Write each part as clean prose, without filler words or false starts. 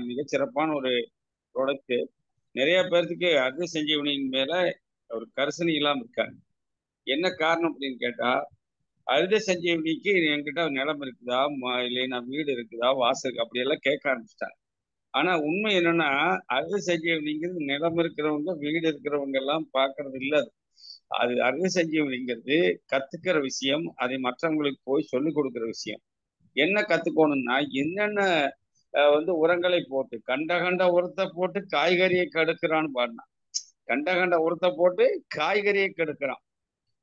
மிகச்சிறப்பான ஒரு ப்ராடக்ட். நிறைய பேர்த்துக்கு அக்னி சஞ்சீவனியின் மேல ஒரு கரிசனை இல்லாம இருக்காங்க. என்ன காரணம் அப்படின்னு கேட்டா, அரித சஞ்சீவனிக்கு என்கிட்ட நிலம் இருக்குதா, இல்லைன்னா வீடு இருக்குதா, வாசல் இருக்கு அப்படியெல்லாம் கேட்க ஆரம்பிச்சிட்டாங்க. ஆனா உண்மை என்னன்னா, அரித சஞ்சீவனிங்கிறது நிலம் இருக்கிறவங்க, வீடு இருக்கிறவங்க எல்லாம் பார்க்கறது இல்ல. அது அரித சஞ்சீவனிங்கிறது கத்துக்கிற விஷயம், அதை மற்றவங்களுக்கு போய் சொல்லிக் கொடுக்கிற விஷயம். என்ன கத்துக்கணும்னா, என்னென்ன உரங்களை போட்டு கண்ட கண்ட உரத்தை போட்டு காய்கறியை கெடுக்கிறான்னு பாருங்க. கண்ட கண்ட உரத்தை போட்டு காய்கறியை கெடுக்கிறான்.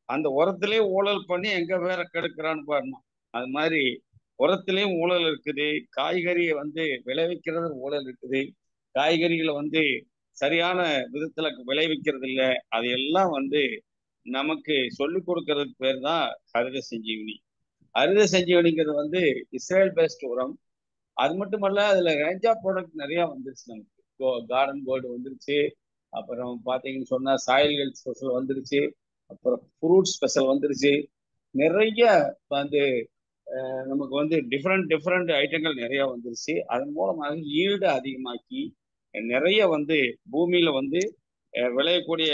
அந்த உரத்திலே ஊழல் பண்ணி எங்க வேற கெடுக்கிறான்னு பாருங்க. அது மாதிரி உரத்திலையும் ஊழல் இருக்குது. காய்கறியை விளைவிக்கிறது ஊழல் இருக்குது. காய்கறிகளை சரியான விதத்துல விளைவிக்கிறது இல்ல. அதையெல்லாம் நமக்கு சொல்லிக் கொடுக்கறதுக்கு பேர் தான் ஹரித சஞ்சீவினி. ஹரித சஞ்சீவனிங்கிறது இஸ்ரேல் பேஸ்ட் உரம். அது மட்டுமல்ல, அதுல ரேஞ்ச் ஆஃப் ப்ராடக்ட் நிறைய வந்துருச்சு நமக்கு. கார்டன் கோல்டு வந்துருச்சு. அப்புறம் பாத்தீங்கன்னு சொன்னா சாயில் ஹெல்த் ஸ்பெஷல் வந்துருச்சு. அப்புறம் ஃப்ரூட் ஸ்பெஷல் வந்துருச்சு. நிறைய வந்து நமக்கு டிஃப்ரெண்ட் டிஃப்ரெண்ட் ஐட்டங்கள் நிறைய வந்துருச்சு. அதன் மூலமாக ஈல்டு அதிகமாக்கி நிறைய பூமியில விளையக்கூடிய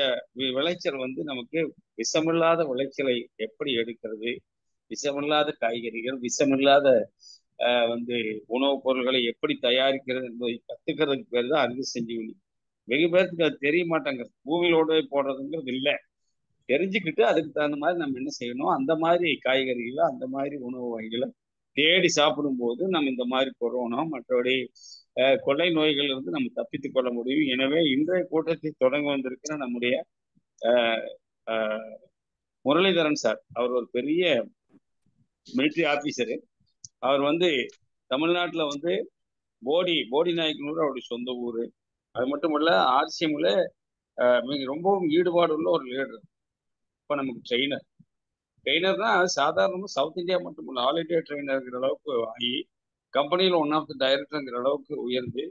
விளைச்சல் நமக்கு விஷமில்லாத விளைச்சலை எப்படி எடுக்கிறது, விஷமில்லாத காய்கறிகள், விஷமில்லாத உணவுப் பொருட்களை எப்படி தயாரிக்கிறது என்பதை கத்துக்கிறதுக்கு பேர் தான் அரிசி சஞ்சீவனி. வெகு பேருக்கு அது தெரிய மாட்டாங்க. பூமியிலோட போடுறதுங்கிறது இல்லை. தெரிஞ்சுக்கிட்டு அதுக்கு தகுந்த மாதிரி நம்ம என்ன செய்யணும், அந்த மாதிரி காய்கறிகளை, அந்த மாதிரி உணவு வகைகளை தேடி சாப்பிடும் போது நம்ம இந்த மாதிரி கொரோனா மற்றபடி கொள்ளை நோய்கள் இருந்து நம்ம தப்பித்துக் கொள்ள முடியும். எனவே இன்றைய கூட்டத்தை தொடங்க வந்திருக்கிற நம்முடைய முரளிதரன் சார், அவர் ஒரு பெரிய மிலிட்ரி ஆபீசரு. அவர் தமிழ்நாட்டில் போடி நாயக்கனூர் அவருடைய சொந்த ஊரு. அது மட்டும் இல்ல, ஆர்சிஎம்ல ரொம்பவும் ஈடுபாடு உள்ள ஒரு லீடர். இப்ப நமக்கு ட்ரெயினர் தான் சாதாரணமா சவுத் இந்தியா மட்டும் இல்ல, ஆல் இண்டியா ட்ரெயினர்ங்கிற அளவுக்கு ஆகி கம்பெனியில் ஒன் ஆஃப் த டைரக்டர்ங்கிற அளவுக்கு உயர்ந்து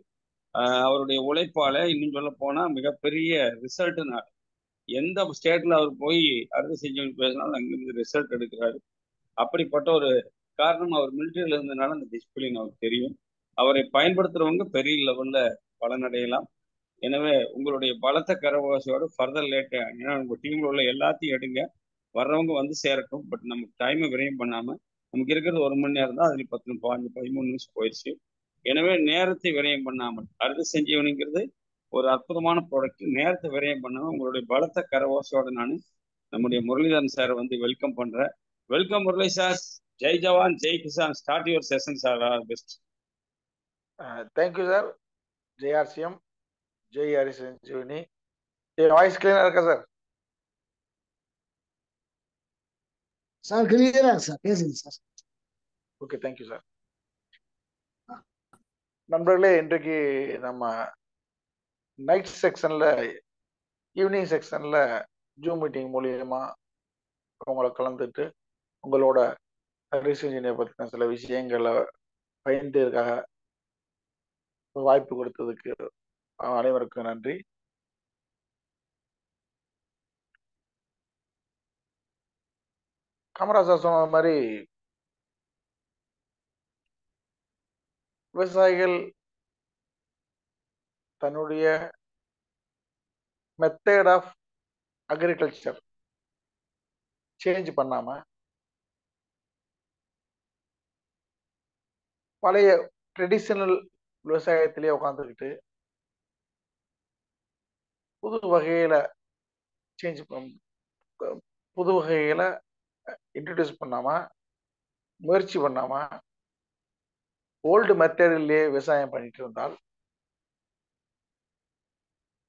அவருடைய உழைப்பால இன்னும் சொல்ல போனா மிகப்பெரிய ரிசல்ட். எந்த ஸ்டேட்ல அவர் போய் அறுவை சிகிச்சை பேசினாலும் அங்கிருந்து ரிசல்ட் எடுக்கிறாரு. அப்படிப்பட்ட ஒரு காரணம், அவர் மிலிட்டரியில இருந்ததுனால அந்த டிசிப்ளின் அவருக்கு தெரியும். அவரை பயன்படுத்துறவங்க பெரிய லெவல்ல பலனடையலாம். எனவே உங்களுடைய பலத்த கரவாசியோட ஃபர்தர் லேட், ஏன்னா உங்க டீம்ல உள்ள எல்லாத்தையும் எடுங்க, வர்றவங்க சேரட்டும். பட் நம்ம டைமை விரயம் பண்ணாம, நமக்கு இருக்கிறது 1 மணி நேரம் தான், அதுல 10 13 நிமிஷம் போயிடுச்சு. எனவே நேரத்தை விரயம் பண்ணாமல், அறுதி செஞ்சவனுங்கிறது ஒரு அற்புதமான ப்ராடக்ட். நேரத்தை விரயம் பண்ணாம உங்களுடைய பலத்த கரவாசோட நான் நம்முடைய முரளிதரன் சார் வெல்கம் பண்றேன். Welcome Murali sir. ஜெய் ஜவான் ஜெய் Kisan. Start your session sir. All best. Thank you sir. Jai RCM, Jai Hari Sanjeevani. Voice கிளியரா இருக்கா சார்? சார் கிளியரா சார், பேசுங்க சார். Okay, thank you sir. நண்பர்களே, இன்றைக்கு நம்ம நைட் செக்ஷன்ல, ஈவினிங் செக்ஷன்ல ஜூம் மீட்டிங் மூலியமா உங்களை கலந்துட்டு உங்களோட ரிசர்ச் இன்ஜினியர் பற்றின சில விஷயங்களை பயின்றதுக்காக வாய்ப்பு கொடுத்ததுக்கு அனைவருக்கும் நன்றி. காமராஜா சொன்ன மாதிரி விவசாயிகள் தன்னுடைய மெத்தட் ஆஃப் அக்ரிகல்ச்சர் சேஞ்ச் பண்ணாம பழைய ட்ரெடிஷனல் விவசாயத்திலேயே உட்காந்துக்கிட்டு புது வகையில சேஞ்ச் புது வகைகளை இன்ட்ரடியூஸ் பண்ணாம, முயற்சி பண்ணாம ஓல்டு மெத்தடிலே விவசாயம் பண்ணிட்டு இருந்தால்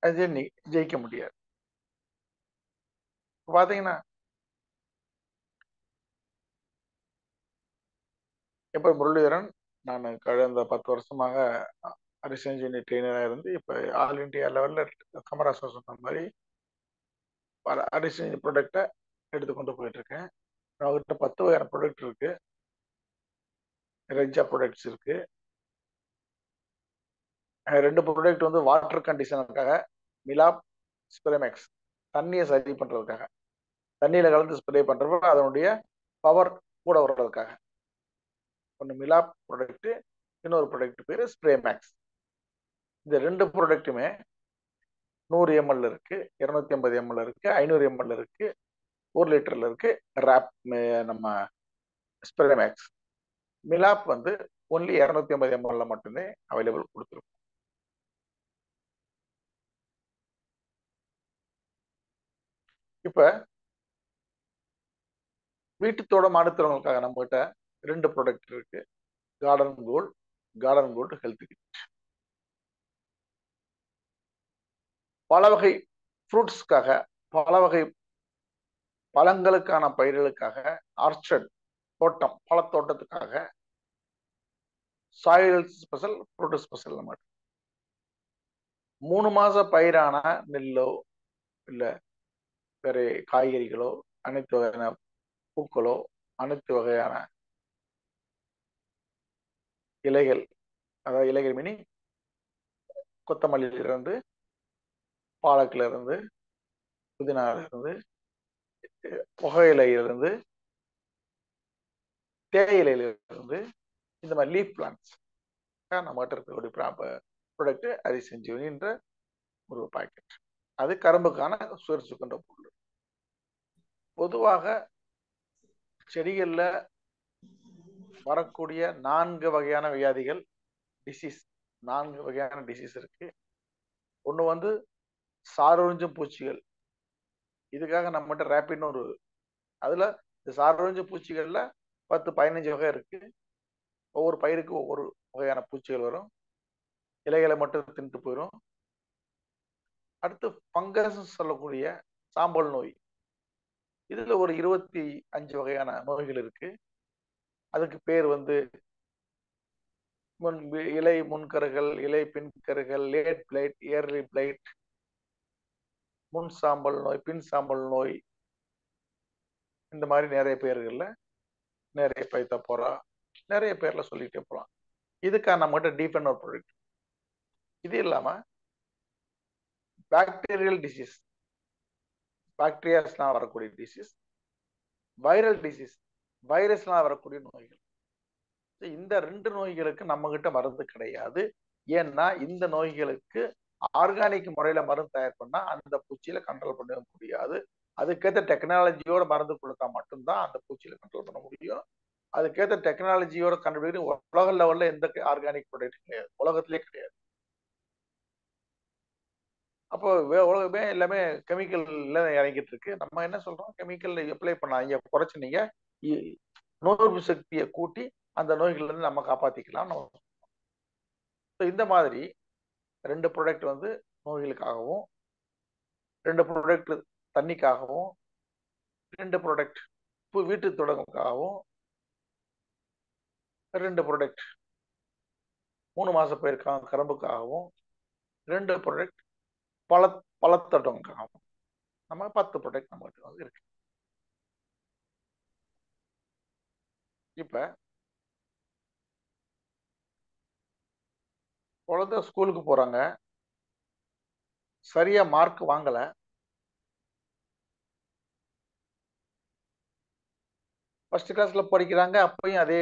அது ஜெயிக்க முடியாது. பாத்தீங்கன்னா, இப்ப முரளிதரன், நான் கடந்த 10 வருஷமாக ரிசர்ச் இன்ஜினியர் ட்ரெயினராக இருந்து இப்ப ஆல் இண்டியா லெவல்ல கமராசா சொன்ன மாதிரி ரிசர்ச் ப்ராடக்டை எடுத்துக்கொண்டு போயிட்டு இருக்கேன். அவர்கிட்ட 10 வகையான ப்ராடக்ட் இருக்கு, ரேஞ்ச் ஆஃப் ப்ராடக்ட்ஸ் இருக்கு. 2 ப்ராடக்ட் வாட்டர் கண்டிஷனுக்காக, மிலாப், ஸ்பிரேமேக்ஸ், தண்ணியை சரி பண்றதுக்காக, தண்ணியில கலந்து ஸ்ப்ரே பண்றப்ப அதனுடைய பவர் கூட வர்றதுக்காக. ஒன்று மிலாப் ப்ராடக்ட், இன்னொரு ப்ராடக்ட் பேரு ஸ்ப்ரே மேக்ஸ். இந்த 2 ப்ராடக்ட்டுமே 100 ml இருக்கு, 250 ml இருக்கு, 500 ml இருக்கு, 1 லிட்டர்ல இருக்கு. ராப் நம்ம ஸ்பிரேமேக்ஸ். மிலாப் வந்து ஒன்லி 250 ml மட்டுமே அவைலபிள் கொடுத்துருக்கோம். இப்ப வீட்டுத்தோட மாடுத்தவங்களுக்காக நம்ம கிட்ட 2 ப்ராடக்ட் இருக்கு. Garden gold health kit. பல வகை ஃப்ரூட்ஸ்க்காக, பல வகை பழங்களுக்கான பயிர்களுக்காக, ஆர்ச்சர்ட் தோட்டம், பழத்தோட்டத்துக்காக சாயில் ஸ்பெஷல், ஃப்ரூட் ஸ்பெஷல். நம்ம 3 மாச பயிரான நெல்லோ இல்ல வேற காய்கறிகளோ, அனைத்து வகையான பூக்களோ, அனைத்து வகையான இலைகள், அதாவது இலைகள் மீனி கொத்தமல்லியில இருந்து, பாலக்குல இருந்து, புதினால இருந்து, புகையிலையிலிருந்து, தேயிலையில இருந்து, இந்த மாதிரி லீஃப் பிளான்ட்ஸ் நம்ம கிட்ட இருக்கக்கூடிய ப்ராடக்ட் அதிசஞ்சீவனின்ற ஒரு பாக்கெட். அது கரும்புக்கான சுகர்ன்ற பொருள். பொதுவாக செடிகள்ல வரக்கூடிய 4 வகையான வியாதிகள், டிசீஸ், 4 வகையான டிசீஸ் இருக்கு. ஒண்ணு வந்து சாரொழிஞ்சும் பூச்சிகள். இதுக்காக நம்மகிட்ட ரேபிட்னு ஒரு, அதுல இந்த சாரொழிஞ்சும் பூச்சிகள்ல 10-15 வகை இருக்கு. ஒவ்வொரு பயிருக்கு ஒவ்வொரு வகையான பூச்சிகள் வரும். இலைகளை மட்டும் தின்ட்டு போயிடும். அடுத்து பங்கஸ் சொல்லக்கூடிய சாம்பல் நோய். இதுல ஒரு 25 வகையான நோய்கள் இருக்கு. அதுக்கு பேர் வந்து இலை முன்கருகள், இலை பின்கருகள், லேட் பிளைட், இயர்லி பிளைட், முன் சாம்பல் நோய், பின் சாம்பல் நோய், இந்த மாதிரி நிறைய பேர்கள்ல நிறைய பைத்த போறா, நிறைய பேர்ல சொல்லிட்டே போலாம். இதுக்காக நம்மகிட்ட டீஃபன் ஒரு ப்ராடக்ட். இது இல்லாம பாக்டீரியல் டிசீஸ், பாக்டீரியாஸ்லாம் வரக்கூடிய டிசீஸ், வைரல் டிசீஸ், வைரஸ்லாம் வரக்கூடிய நோய்கள். இந்த 2 நோய்களுக்கு நம்ம கிட்ட மருந்து கிடையாது. ஏன்னா இந்த நோய்களுக்கு ஆர்கானிக் முறையில மருந்து தயார் பண்ணா அந்த பூச்சியில கண்ட்ரோல் பண்ண முடியாது. அதுக்கேற்ற டெக்னாலஜியோட மருந்து கொடுத்தா மட்டும்தான் அந்த பூச்சியில கண்ட்ரோல் பண்ண முடியும். அதுக்கேற்ற டெக்னாலஜியோட கண்டுபிடிக்கிற உலக லெவல்ல எந்த ஆர்கானிக் ப்ராடக்ட் கிடையாது, உலகத்திலே கிடையாது. அப்போ உலகமே எல்லாமே கெமிக்கல்ல இறங்கிட்டு இருக்கு. நம்ம என்ன சொல்றோம், கெமிக்கல் அப்ளை பண்ணாங்க, குறைச்சு நீங்க நோய் சக்தியை கூட்டி அந்த நோய்கள்ல இருந்து நம்ம காப்பாத்திக்கலாம். இந்த மாதிரி 2 ப்ராடக்ட் வந்து நோய்களுக்காகவும், 2 ப்ராடக்ட் தண்ணிக்காகவும், 2 ப்ராடக்ட் வீட்டு தொடங்குக்காகவும், 2 ப்ராடக்ட் 3 மாச பயிருக்காக கரும்புக்காகவும், 2 ப்ராடக்ட் பழத்தோட்டங்களுக்காகவும், நம்ம 10 ப்ராடக்ட் நம்ம கிட்ட வந்து இருக்கு. இப்ப குழந்தை ஸ்கூலுக்கு போறாங்க, சரியா மார்க் வாங்கல, ஃபர்ஸ்ட் கிளாஸ்ல படிக்கிறாங்க, அப்பயும் அதே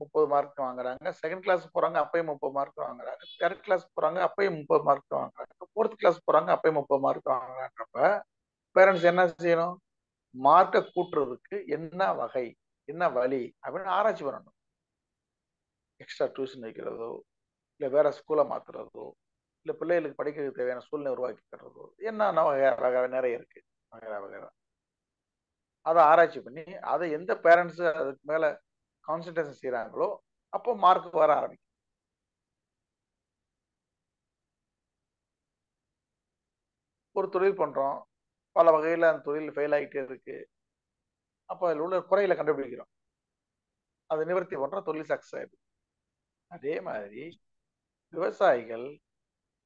30 மார்க் வாங்குறாங்க. செகண்ட் கிளாஸ் போறாங்க, அப்பயும் 30 மார்க் வாங்குறாங்க. தேர்ட் கிளாஸ் போறாங்க, அப்பயும் 30 மார்க் வாங்குறாங்க. ஃபோர்த் கிளாஸ் போறாங்க, அப்பயும் 30 மார்க் வாங்குறாங்கன்றப்ப பேரண்ட்ஸ் என்ன செய்யணும், மார்க்கை கூட்டுறதுக்கு என்ன வகை, என்ன வழி அப்படின்னு ஆராய்ச்சி பண்ணணும். எக்ஸ்ட்ரா டியூஷன் வைக்கிறதோ, இல்லை வேற ஸ்கூலை மாத்துறதோ, இல்லை பிள்ளைகளுக்கு படிக்கிறதுக்கு தேவையான சூழ்நிலை உருவாக்கி தர்றதோ, என்னென்ன வகை நிறைய இருக்கு, வகை அதை ஆராய்ச்சி பண்ணி அதை எந்த பேரண்ட்ஸ் அதுக்கு மேல கான்சன்ட்ரேஷன் செய்யறாங்களோ அப்போ மார்க் வர ஆரம்பிக்கும். ஒரு தொழில் பண்றோம், பல வகையில அந்த தொழில் ஃபெயில் ஆகிட்டே இருக்கு. அப்போ அதில் உள்ள குறைகளை கண்டுபிடிக்கிறோம், அதை நிவர்த்தி பண்றோம், தொழில் சக்சஸ் ஆயிடுது. அதே மாதிரி விவசாயிகள்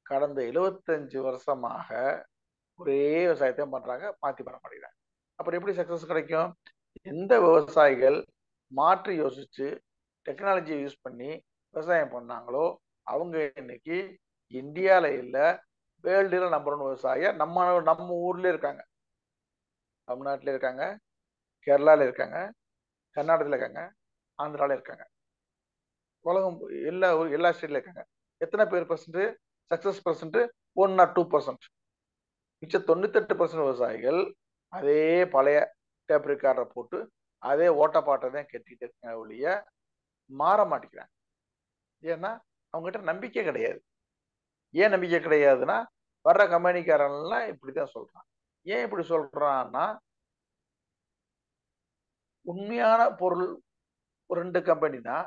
கடந்த 75 வருஷமாக ஒரே விவசாயத்தையும் பண்றாங்க, மாத்தி பண்ண மாட்டேங்கிறாங்க. அப்புறம் எப்படி சக்சஸ் கிடைக்கும்? எந்த விவசாயிகள் மாற்றி யோசிச்சு டெக்னாலஜியை யூஸ் பண்ணி விவசாயம் பண்ணாங்களோ அவங்க இன்னைக்கு இந்தியால இல்ல வேர்ல்டுல நம்பர் 1 விவசாய நம்ம ஊர்ல இருக்காங்க. தமிழ்நாட்டில இருக்காங்க, கேரளால இருக்காங்க, கர்நாடகத்துல இருக்காங்க, ஆந்திரால இருக்காங்க, உலகம் எல்லா ஸ்டேட்ல இருக்காங்க. எத்தனை பேர் பர்சன்ட்? Success percent 1 or 2%. மிச்ச 98% விவசாயிகள் அதே பழைய டேப் ரெக்கார்டரை போட்டு அதே ஓட்டப்பாட்டை தான் கட்டிட்டு இருக்காங்க ஒழிய மாற மாட்டேங்கிறாங்க. ஏன்னா அவங்ககிட்ட நம்பிக்கை கிடையாது. ஏன் நம்பிக்கை கிடையாதுன்னா வர்ற கம்பெனிக்காரன்லாம் இப்படிதான் சொல்றான். ஏன் இப்படி சொல்றான்னா உண்மையான பொருள் 2 கம்பெனி தான்,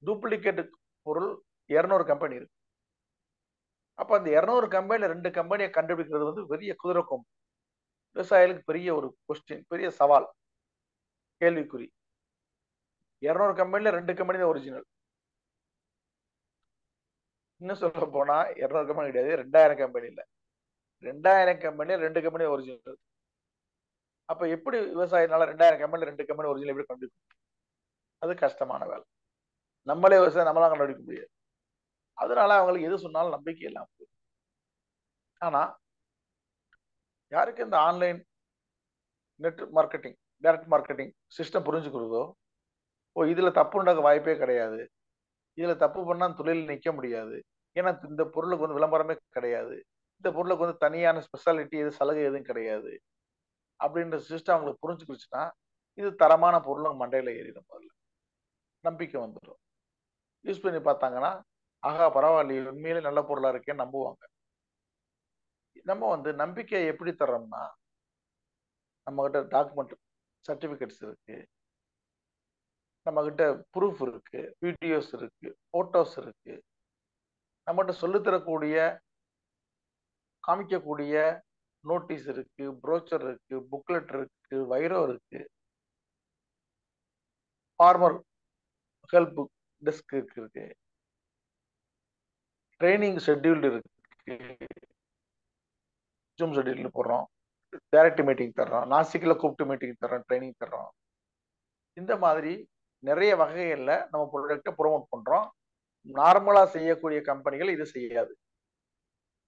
டூப்ளிகேட் பொருள் 200 கம்பெனி இருக்கு. அப்ப அந்த 200 கம்பெனில 2 கம்பெனியை கண்டுபிடிக்கிறது வந்து பெரிய குதிரை கொம்பு. விவசாயிகளுக்கு பெரிய ஒரு கொஸ்டின், பெரிய சவால், கேள்விக்குறி. 200 கம்பெனில 2 கம்பெனி தான் ஒரிஜினல். இன்னும் சொல்ல போனா 200 கம்பெனி கிடையாது, 2000 கம்பெனி இல்ல, 2000 கம்பெனில 2 கம்பெனி ஒரிஜினல். அப்ப எப்படி விவசாயினால 2000 கம்பெனில 2 கம்பெனி ஒரிஜினல் எப்படி கண்டுபிடிக்கும்? அது கஷ்டமான வேலை. நம்மளே விவசாயம் நம்மளாம் கண்டுபிடிக்க முடியாது. அதனால அவங்களுக்கு எது சொன்னாலும் நம்பிக்கை இல்லாம போகுது. ஆனா யாருக்கு இந்த online net marketing, direct marketing system புரிஞ்சுக்கிறதோ, ஓ இதுல தப்பு உண்டாக்க வாய்ப்பே கிடையாது, இதுல தப்பு பண்ணா தொழில் நிக்க முடியாது, ஏன்னா இந்த பொருளுக்கு வந்து விளம்பரமே கிடையாது, இந்த பொருளுக்கு வந்து தனியான ஸ்பெஷாலிட்டி எது சலுகை எதுவும் கிடையாது அப்படின்ற சிஸ்டம் அவங்களுக்கு புரிஞ்சுக்கிடுச்சுன்னா இது தரமான பொருளும் மண்டையில ஏறிடும். முதல்ல நம்பிக்கை வந்துடும். யூஸ் பண்ணி பார்த்தாங்கன்னா ஆகா பரவாயில்லையே உண்மையிலே நல்ல பொருளா இருக்கேன்னு நம்புவாங்க. நம்ம வந்து நம்பிக்கை எப்படி தர்றோம்னா நம்ம கிட்ட டாக்குமெண்ட் சர்டிபிகேட்ஸ் இருக்கு, நம்ம கிட்ட ப்ரூஃப் இருக்கு, வீடியோஸ் இருக்கு, போட்டோஸ் இருக்கு, நம்மகிட்ட சொல்லித்தரக்கூடிய காமிக்கக்கூடிய நோட்டீஸ் இருக்கு, ப்ரோச்சர் இருக்கு, புக்லெட் இருக்கு, வைரோ இருக்கு, ஃபார்மர் ஹெல்ப் டெஸ்க் இருக்கு, ட்ரைனிங் ஷெட்யூல்டு இருக்கு, ஜூம் ஷெட்யூல் போடுறோம், டைரக்ட் மீட்டிங் தர்றோம், நாசிக்ல கூப்பிட்டு மீட்டிங் தர்றோம், ட்ரைனிங் தர்றோம். இந்த மாதிரி நிறைய வகைகள்ல நம்ம ப்ராடக்ட்டை ப்ரோமோட் பண்றோம். நார்மலா செய்யக்கூடிய கம்பெனிகள் இது செய்யாது.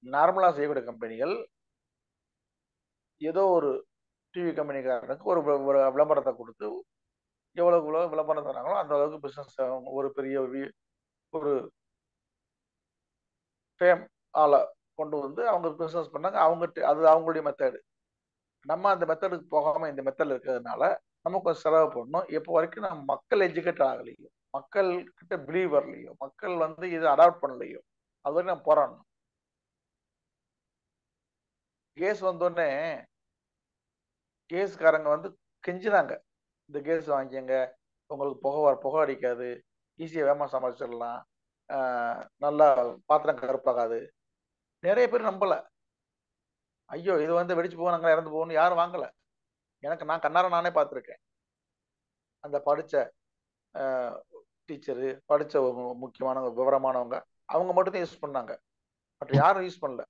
நார்மலா செய்யக்கூடிய கம்பெனிகள் ஏதோ ஒரு டிவி கம்பெனிக்காரனுக்கு ஒரு விளம்பரத்தை கொடுத்து எவ்வளவு விளம்பரம் தராங்களோ அந்த அளவுக்கு பிசினஸ் ஒரு பெரிய ஒரு ஃபேம் ஆளை கொண்டு வந்து அவங்க பிசினஸ் பண்ணாங்க. அவங்க அது அவங்களுடைய மெத்தடு. நம்ம அந்த மெத்தடுக்கு போகாம இந்த மெத்தட்ல இருக்கிறதுனால நம்ம கொஞ்சம் செலவு பண்ணணும். எப்போ வரைக்கும் நம்ம மக்கள் எஜுகேட் ஆகலையோ, மக்கள் கிட்ட பிலீவ் வரலையோ, மக்கள் வந்து இதை அடாப்ட் பண்ணலையோ அது வரைக்கும் நம்ம போராடணும். கேஸ் வந்தோடனே கேஸ்காரங்க வந்து கெஞ்சினாங்க, இந்த கேஸ் வாங்கிக்கங்க, உங்களுக்கு புகை அடிக்காது, ஈஸியாக வேகமாக சமாளிச்சிடலாம், நல்லா பாத்திரம் கருப்பாகாது. நிறைய பேர் நம்பல. ஐயோ இது வந்து வெடிச்சு போனாங்க இறந்து போகணும் யாரும் வாங்கல. எனக்கு நான் கண்ணார நானே பார்த்துருக்கேன். அந்த படிச்ச டீச்சரு, படிச்ச முக்கியமானவங்க, விவரமானவங்க, அவங்க மட்டும் தான் யூஸ் பண்ணாங்க, மற்ற யாரும் யூஸ் பண்ணல.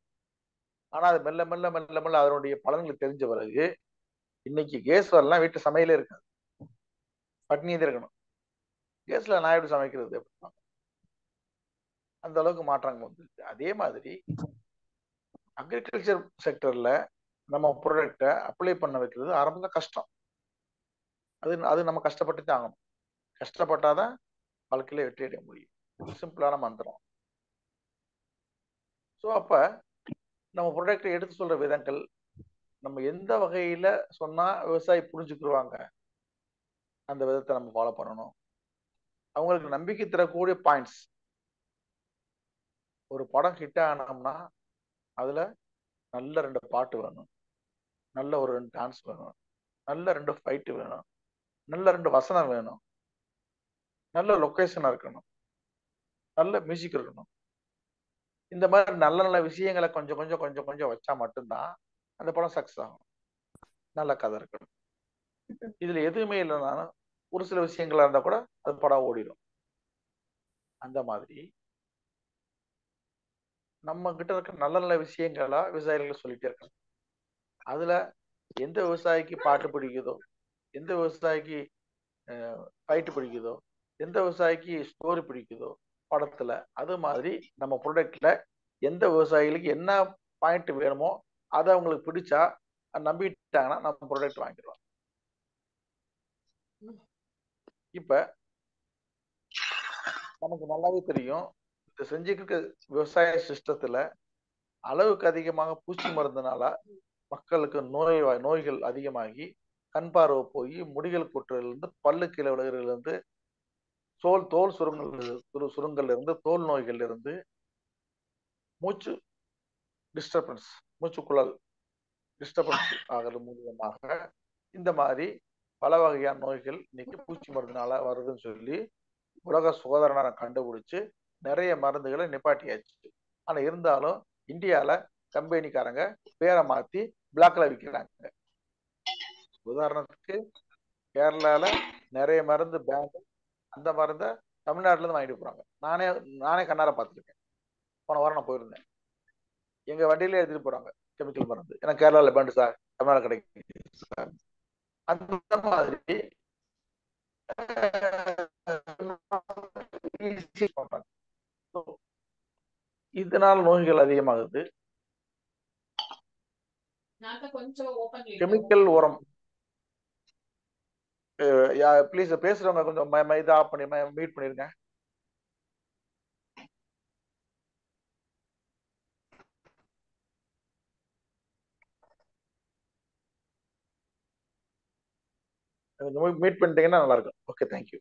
ஆனா அது மெல்ல மெல்ல மெல்ல மெல்ல அதனுடைய பலன்கள் தெரிஞ்ச பிறகு இன்னைக்கு கேஸ் வரலாம் வீட்டு சமையலே இருக்காது, பட்னியே இருக்கணும். கேஸ்ல நான் எப்படி சமைக்கிறது அப்படின்னா அந்த அளவுக்கு மாற்றம் வந்துருக்கு. அதே மாதிரி அக்ரிகல்ச்சர் செக்டர்ல நம்ம ப்ராடக்டை அப்ளை பண்ண வைக்கிறது ஆரம்பத்தில் கஷ்டம். அது நம்ம கஷ்டப்பட்டு தான் ஆகணும். கஷ்டப்பட்டாதான் வாழ்க்கையில வெற்றி அடைய முடியும். சிம்பிளான மந்திரம். ஸோ அப்ப நம்ம ப்ராடக்டை எடுத்து சொல்ற விதங்கள் நம்ம எந்த வகையில சொன்னா விவசாயி புரிஞ்சுக்குருவாங்க அந்த விதத்தை நம்ம ஃபாலோ பண்ணணும். அவங்களுக்கு நம்பிக்கை தரக்கூடிய பாயிண்ட்ஸ். ஒரு படம் ஹிட் ஆனோம்னா அதுல நல்ல 2 பாட்டு வேணும், நல்ல ஒரு 2 டான்ஸ் வேணும், நல்ல 2 ஃபைட்டு வேணும், நல்ல 2 வசனம் வேணும், நல்ல லொக்கேஷனா இருக்கணும், நல்ல மியூசிக் இருக்கணும். இந்த மாதிரி நல்ல நல்ல விஷயங்களை கொஞ்சம் கொஞ்சம் கொஞ்சம் கொஞ்சம் வச்சா மட்டும்தான் அந்த படம் சக்சஸ் ஆகும். நல்ல கதை இருக்கணும். இதுல எதுவுமே இல்லைனாலும் ஒரு சில விஷயங்களா இருந்தா கூட அது படம் ஓடிடும். அந்த மாதிரி நம்ம கிட்ட இருக்க நல்ல நல்ல விஷயங்களா விவசாயிகள் சொல்லிட்டே இருக்கணும். அதுல எந்த விவசாயிக்கு பாட்டு பிடிக்குதோ, எந்த விவசாயிக்கு ஃபைட்டு பிடிக்குதோ, எந்த விவசாயிக்கு ஸ்டோரி பிடிக்குதோ படத்துல, அது மாதிரி நம்ம ப்ராடக்ட்ல எந்த விவசாயிகளுக்கு என்ன பாயிண்ட் வேணுமோ அதை அவங்களுக்கு பிடிச்சா நம்பிட்டாங்கன்னா நம்ம ப்ராடக்ட் வாங்கிடுவோம். இப்ப நமக்கு நல்லாவே தெரியும் இந்த செஞ்சுட்டு இருக்க விவசாய சிஸ்டத்துல அளவுக்கு அதிகமாக பூச்சி மருந்துனால மக்களுக்கு நோய்கள் அதிகமாகி கண் பார்வை போய் முடிகள் கொட்டுறதுலேருந்து பல்லு கீழே விழுகிறதுலேருந்து தோல் சுருங்கல்ல இருந்து தோல் நோய்கள்ல இருந்து மூச்சு டிஸ்டர்பன்ஸ் மூச்சுக்குழல் டிஸ்டர்பன்ஸ் ஆகிறது மூலியமாக இந்த மாதிரி பல வகையான நோய்கள் இன்னைக்கு பூச்சி மருந்துனால வருதுன்னு சொல்லி உலக சுகாதார நிறுவனம் கண்டுபிடிச்சு நிறைய மருந்துகளை நிப்பாட்டியாச்சு. ஆனா இருந்தாலும் இந்தியால கம்பெனிக்காரங்க பேரை மாத்தி பிளாக்ல விற்கிறாங்க. உதாரணத்துக்கு கேரளால நிறைய மருந்து பேங்க் அந்த மருந்தை தமிழ்நாட்டுல இருந்து வாங்கிட்டு போறாங்க. நானே கண்ணார பார்த்துருக்கேன். போன வாரம் நான் போயிருந்தேன். எங்க வண்டியில எடுத்துட்டு போறாங்க கெமிக்கல் மருந்து. ஏன்னா கேரளால பேண்ட் சார், தமிழ்நாடு கிடைக்கும் சார். அந்த மாதிரி இதனால் நோய்கள் அதிகமாகுது. கெமிக்கல் உரம் ப்ளீஸ் பேசுறவங்க கொஞ்சம் இதை ஆஃப் பண்ணி மீட் பண்ணிருங்க. மீட் பண்ணிட்டீங்கன்னா நல்லா இருக்கும். Okay, thank you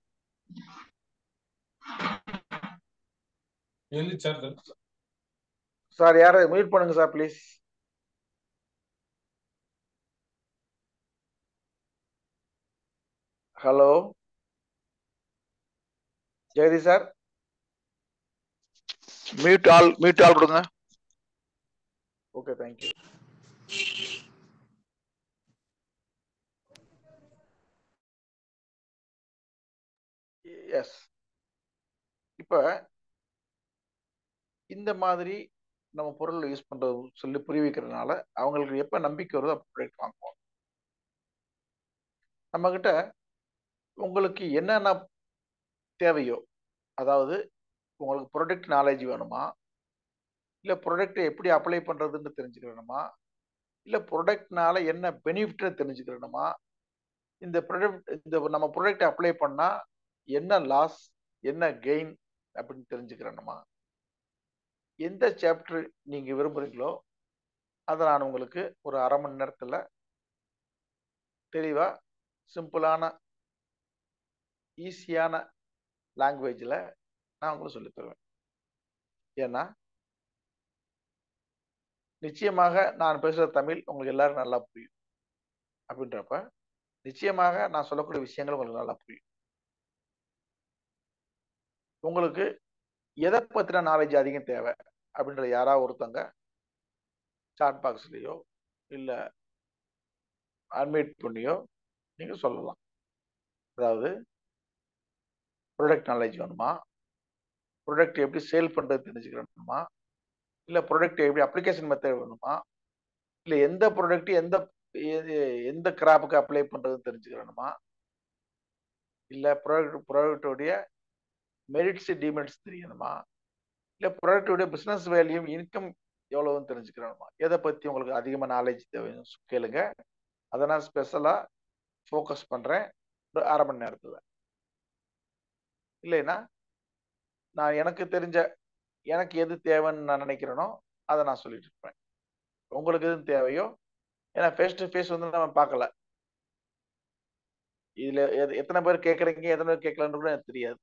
sir. யாரும் மீட் பண்ணுங்க sir please. Hello Jayathi sir, mute all கொடுங்க. Okay, thank you. எஸ், இப்ப இந்த மாதிரி நம்ம பொருள் யூஸ் பண்றது சொல்லி புரிய வைக்கிறதுனால அவங்களுக்கு எப்ப நம்பிக்கை வருதோ ப்ராடக்ட் வாங்குவோம். நம்ம கிட்ட உங்களுக்கு என்னென்ன தேவையோ, அதாவது உங்களுக்கு ப்ராடக்ட் நாலேஜ் வேணுமா, இல்ல ப்ராடக்ட் எப்படி அப்ளை பண்றதுன்னு தெரிஞ்சுக்கணுமா, இல்ல ப்ராடக்ட்னால என்ன பெனிஃபிட் தெரிஞ்சுக்கணுமா, இந்த நம்ம ப்ராடக்ட் அப்ளை பண்ணா என்ன லாஸ் என்ன கெயின் அப்படின்னு தெரிஞ்சுக்கிறேனுமா, எந்த சாப்டர் நீங்க விரும்புறீங்களோ அதை நான் உங்களுக்கு ஒரு அரை மணி நேரத்துல தெளிவா சிம்பிளான ஈஸியான லாங்குவேஜ்ல நான் உங்களுக்கு சொல்லி தருவேன். ஏன்னா நிச்சயமாக நான் பேசுற தமிழ் உங்களுக்கு எல்லாரும் நல்லா புரியும். அப்படின்றப்ப நிச்சயமாக நான் சொல்லக்கூடிய விஷயங்கள் உங்களுக்கு நல்லா புரியும். உங்களுக்கு எதை பத்தின நாலேஜ் அதிகம் தேவை அப்படின்ற யாராவது ஒருத்தங்க சாட் பாக்ஸ்லயோ இல்ல அட்மிட் பண்ணியோ நீங்க சொல்லலாம். அதாவது ப்ராடக்ட் நாலேஜ் வேணுமா, ப்ராடக்ட் எப்படி சேல் பண்றது தெரிஞ்சுக்கணுமா, இல்ல ப்ராடக்ட் எப்படி அப்ளிகேஷன் மெத்தட் வேணுமா, இல்ல எந்த ப்ராடக்ட் எந்த கிராப்புக்கு அப்ளை பண்றதுன்னு தெரிஞ்சுக்கணுமா, இல்ல ப்ராடக்டோடைய மெரிட்ஸ் டிமெரிட்ஸ் தெரியணுமா, இல்ல ப்ராடக்டோடைய பிசினஸ் வேல்யூ இன்கம் எவ்வளவுன்னு தெரிஞ்சுக்கணுமா, எதை பத்தி உங்களுக்கு அதிகமாக நாலேஜ் தேவைன்னு கேளுங்க. அதை நான் ஸ்பெஷலா ஃபோக்கஸ் பண்றேன் ஒரு அரை மணி நேரத்துல. இல்லைன்னா நான் எனக்கு தெரிஞ்ச எனக்கு எது தேவைன்னு நான் நினைக்கிறேனோ அதை நான் சொல்லிட்டு இருப்பேன். உங்களுக்கு எது தேவையோ, ஏன்னா ஃபேஸ் டு ஃபேஸ் வந்து நம்ம பார்க்கல, இதுல எத்தனை பேர் கேட்குறீங்க எத்தனை பேர் கேட்கலன்னு கூட எனக்கு தெரியாது.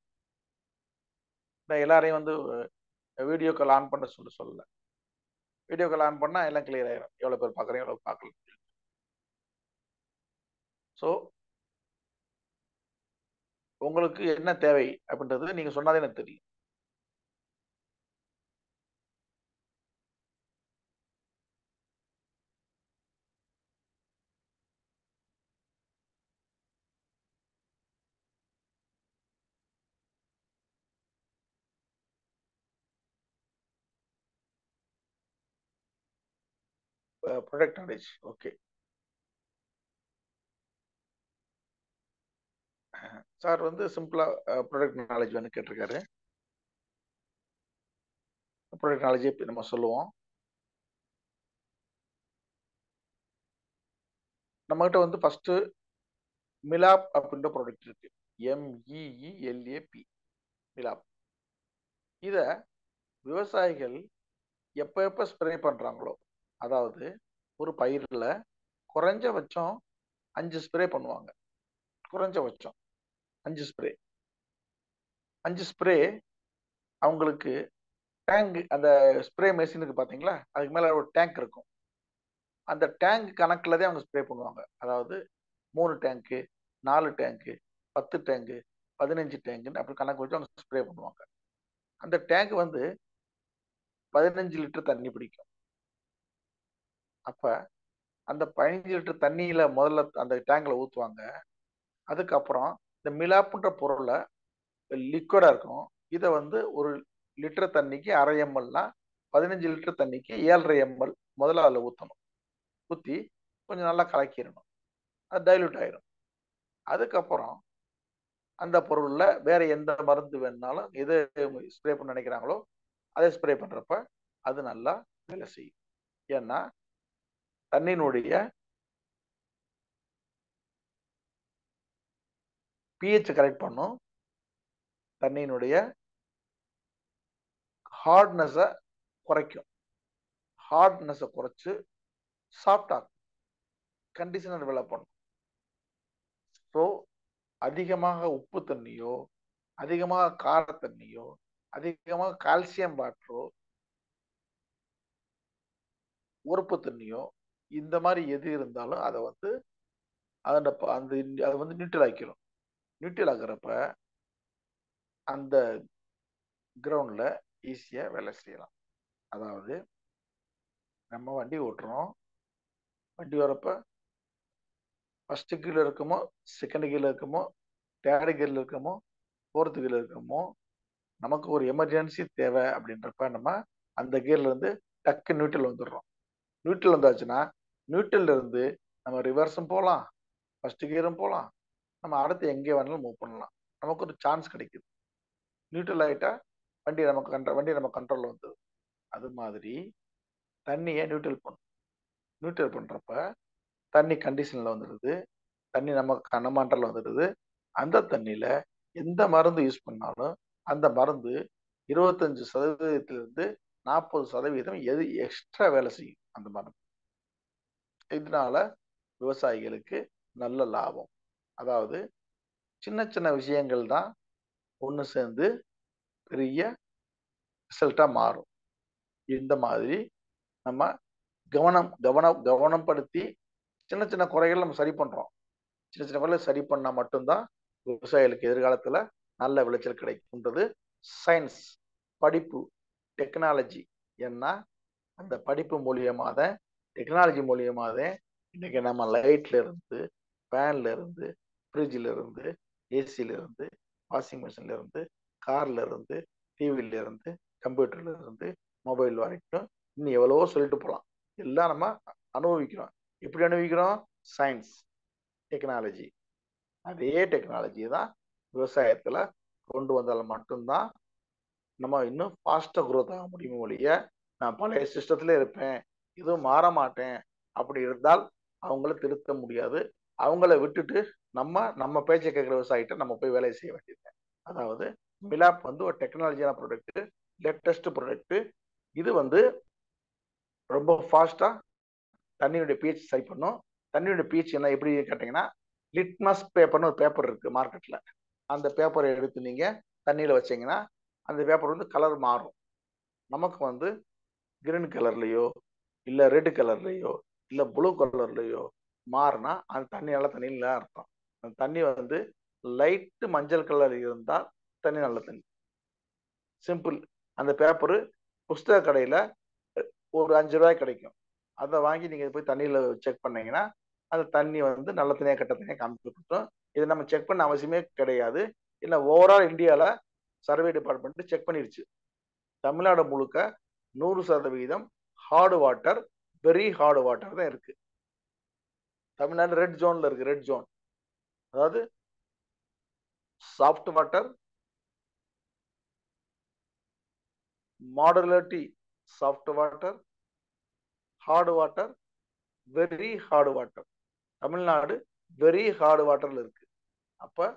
நான் எல்லாரையும் வந்து வீடியோ கால் ஆன் பண்ண சொல்லல. வீடியோ கால் ஆன் பண்ணா எல்லாம் கிளியர் ஆயிரும், எவ்வளவு பேர் பார்க்குறீங்க எவ்வளவு பார்க்கல. ஸோ உங்களுக்கு என்ன தேவை அப்படின்றது நீங்க சொன்னாதே எனக்கு தெரியும். ப்ராடக்ட் நாலேஜ் ஓகே சார் வந்து சிம்பிளா ப்ராடக்ட் நாலேஜ் வந்து கேட்டிருக்காரு. ப்ராடக்ட் நாலேஜ் எப்படி நம்ம சொல்லுவோம். நம்மகிட்ட வந்து ஃபர்ஸ்ட் மிலாப் அப்படின்ற ப்ராடக்ட் இருக்கு. MEELAP மிலாப். இத விவசாயிகள் எப்ப எப்ப ஸ்ப்ரே பண்றாங்களோ, அதாவது ஒரு பயிர்ல குறைஞ்சபட்சம் 5 ஸ்ப்ரே பண்ணுவாங்க. குறைஞ்சபட்சம் 5 ஸ்ப்ரே. 5 ஸ்ப்ரே அவங்களுக்கு டேங்க், அந்த ஸ்ப்ரே மெஷினுக்கு பாத்தீங்களா, அதுக்கு மேல ஒரு டேங்க் இருக்கும். அந்த டேங்க் கணக்குல தான் அவங்க ஸ்ப்ரே பண்ணுவாங்க. அதாவது 3 டேங்க்கு, 4 டேங்க்கு, 10 டேங்க்கு, 15 டேங்க்குன்னு அப்படி கணக்கு வச்சு அவங்க ஸ்ப்ரே பண்ணுவாங்க. அந்த டேங்க் வந்து 15 லிட்டர் தண்ணி பிடிக்கும். அப்ப அந்த 15 லிட்டர் தண்ணியில முதல்ல அந்த டேங்க்ல ஊத்துவாங்க. அதுக்கப்புறம் இந்த மிலாப்புன்ற பொருளை லிக்விடா இருக்கும். இதை வந்து ஒரு லிட்டர் தண்ணிக்கு 1/2 mlனா 15 லிட்டர் தண்ணிக்கு 7.5 ml முதல்ல அதில் ஊற்றணும். ஊற்றி கொஞ்சம் நல்லா கலக்கிடணும். அது டைல்யூட் ஆயிரும். அதுக்கப்புறம் அந்த பொருள்ல வேற எந்த மருந்து வேணுனாலும் எது ஸ்ப்ரே பண்ண நினைக்கிறாங்களோ அதை ஸ்ப்ரே பண்றப்ப அது நல்லா வேலை செய்யும். ஏன்னா தண்ணியினுடைய pH கரெக்ட் பண்ணும். தண்ணியினுடைய ஹார்ட்னஸை குறைக்கும். ஹார்ட்னஸை குறைச்சு சாஃப்ட் ஆகும். கண்டிஷனர் டெவலப் பண்ணும். ஸோ அதிகமாக உப்பு தண்ணியோ, அதிகமாக கார தண்ணியோ, அதிகமாக கால்சியம் வாட்டரோ, உறுப்பு தண்ணியோ, இந்த மாதிரி எது இருந்தாலும் அதை வந்து அந்த அதை வந்து நியூட்ரல் ஆக்கிடும். நியூட்ரல் ஆகிறப்ப அந்த கிரவுண்ட்ல ஈஸியா வேலை செய்யலாம். அதாவது நம்ம வண்டி ஓட்டுறோம். வண்டி வரப்ப ஃபர்ஸ்ட் கீழ இருக்குமோ, செகண்ட் கீழ இருக்குமோ, தேர்ட் கீழ இருக்குமோ, ஃபோர்த் கீழ இருக்குமோ, நமக்கு ஒரு எமர்ஜென்சி தேவை அப்படின்றப்ப நம்ம அந்த கியர்ல இருந்து டக்கு நியூட்ரல் வந்துடுறோம். நியூட்ரல் வந்தாச்சுன்னா நியூட்ரல்ல இருந்து நம்ம ரிவர்ஸும் போகலாம், ஃபர்ஸ்ட் கியரும் போகலாம், நம்ம அடுத்து எங்கே வேணாலும் மூவ் பண்ணலாம். நமக்கு ஒரு சான்ஸ் கிடைக்குது. நியூட்ரல் ஆகிட்டா வண்டி நம்ம கண்ட்ரோல்ல வந்தது. அது மாதிரி தண்ணியை நியூட்ரல் பண்ணும். நியூட்ரல் பண்றப்ப தண்ணி கண்டிஷன்ல வந்துடுது. தண்ணி நம்ம கண்ணமாண்டல வந்துடுது. அந்த தண்ணியில எந்த மருந்து யூஸ் பண்ணாலும் அந்த மருந்து 25% 40% எது எக்ஸ்ட்ரா வேலை செய்யும் அந்த மருந்து. இதனால விவசாயிகளுக்கு நல்ல லாபம். அதாவது சின்ன சின்ன விஷயங்கள் தான் ஒன்று சேர்ந்து பெரிய ரிசல்ட்டா மாறும். இந்த மாதிரி நம்ம கவனப்படுத்தி சின்ன சின்ன குறைகள் நம்ம சரி பண்றோம். சின்ன சின்ன குறைகளை சரி பண்ணா மட்டும்தான் விவசாயிகளுக்கு எதிர்காலத்துல நல்ல விளைச்சல் கிடைக்கும்ன்றது சயின்ஸ், படிப்பு, டெக்னாலஜி. ஏன்னா அந்த படிப்பு மூலியமாக, டெக்னாலஜி மூலியமாக இன்னைக்கு நம்ம லைட்ல இருந்து, ஃபேன்ல இருந்து, ஃப்ரிட்ஜில் இருந்து, ஏசில இருந்து, வாஷிங் மிஷின்ல இருந்து, கார்ல இருந்து, டிவில இருந்து, கம்ப்யூட்டர்ல இருந்து, மொபைல் வரைக்கும் இன்னும் எவ்வளவோ சொல்லிட்டு போகலாம். எல்லாம் நம்ம அனுபவிக்கிறோம். எப்படி அனுபவிக்கிறோம்? Science, technology. அதே டெக்னாலஜி தான் விவசாயத்துல கொண்டு வந்தால் மட்டும்தான் நம்ம இன்னும் ஃபாஸ்டா குரோத் ஆக முடியுமே ஒழிய, நான் பழைய சிஸ்டத்துல இருப்பேன், எதுவும் மாற மாட்டேன் அப்படி இருந்தால் அவங்கள திருத்த முடியாது. அவங்கள விட்டுட்டு நம்ம பேச்சை கேட்கிற விவசாயிட்ட நம்ம போய் வேலையை செய்ய வேண்டியது. அதாவது மிலாப் வந்து ஒரு டெக்னாலஜியான ப்ராடக்ட், லேட்டஸ்ட் ப்ராடக்ட். இது வந்து ரொம்ப ஃபாஸ்டா தண்ணியுடைய pH சரி பண்ணும். தண்ணியுடைய pH என்ன எப்படி கேட்டீங்கன்னா, லிட்மஸ் பேப்பர்னு ஒரு பேப்பர் இருக்கு மார்க்கெட்ல. அந்த பேப்பரை எடுத்து நீங்க தண்ணியில வச்சீங்கன்னா அந்த பேப்பர் வந்து கலர் மாறும். நமக்கு வந்து கிரீன் கலர்லயோ, இல்ல ரெட் கலர்லயோ, இல்ல ப்ளூ கலர்லயோ மாறினா அந்த தண்ணி நல்ல தண்ணியில் அர்த்தம். அந்த தண்ணி வந்து லைட் மஞ்சள் கலர் இருந்தால் தண்ணி நல்ல தண்ணி. சிம்பிள். அந்த பேப்பரு புஸ்தக கடையில ஒரு 5 ரூபாய் கிடைக்கும். அதை வாங்கி நீங்க போய் தண்ணியில செக் பண்ணீங்கன்னா அந்த தண்ணி வந்து நல்ல தண்ணியா கெட்ட தண்ணியா காமிச்சுட்டும். இதை நம்ம செக் பண்ண அவசியமே கிடையாது. இல்லை ஓவரால் இந்தியால சர்வே டிபார்ட்மெண்ட் செக் பண்ணிருச்சு. தமிழ்நாடு முழுக்க 100% hard water, very hard water தான் இருக்கு. தமிழ்நாடு ரெட் ஜோன்ல இருக்கு. ரெட் ஜோன் அதாவது soft water, moderately soft water, hard water, very hard water. Tamil Nadu very hard வாட்டர்ல இருக்கு. அப்ப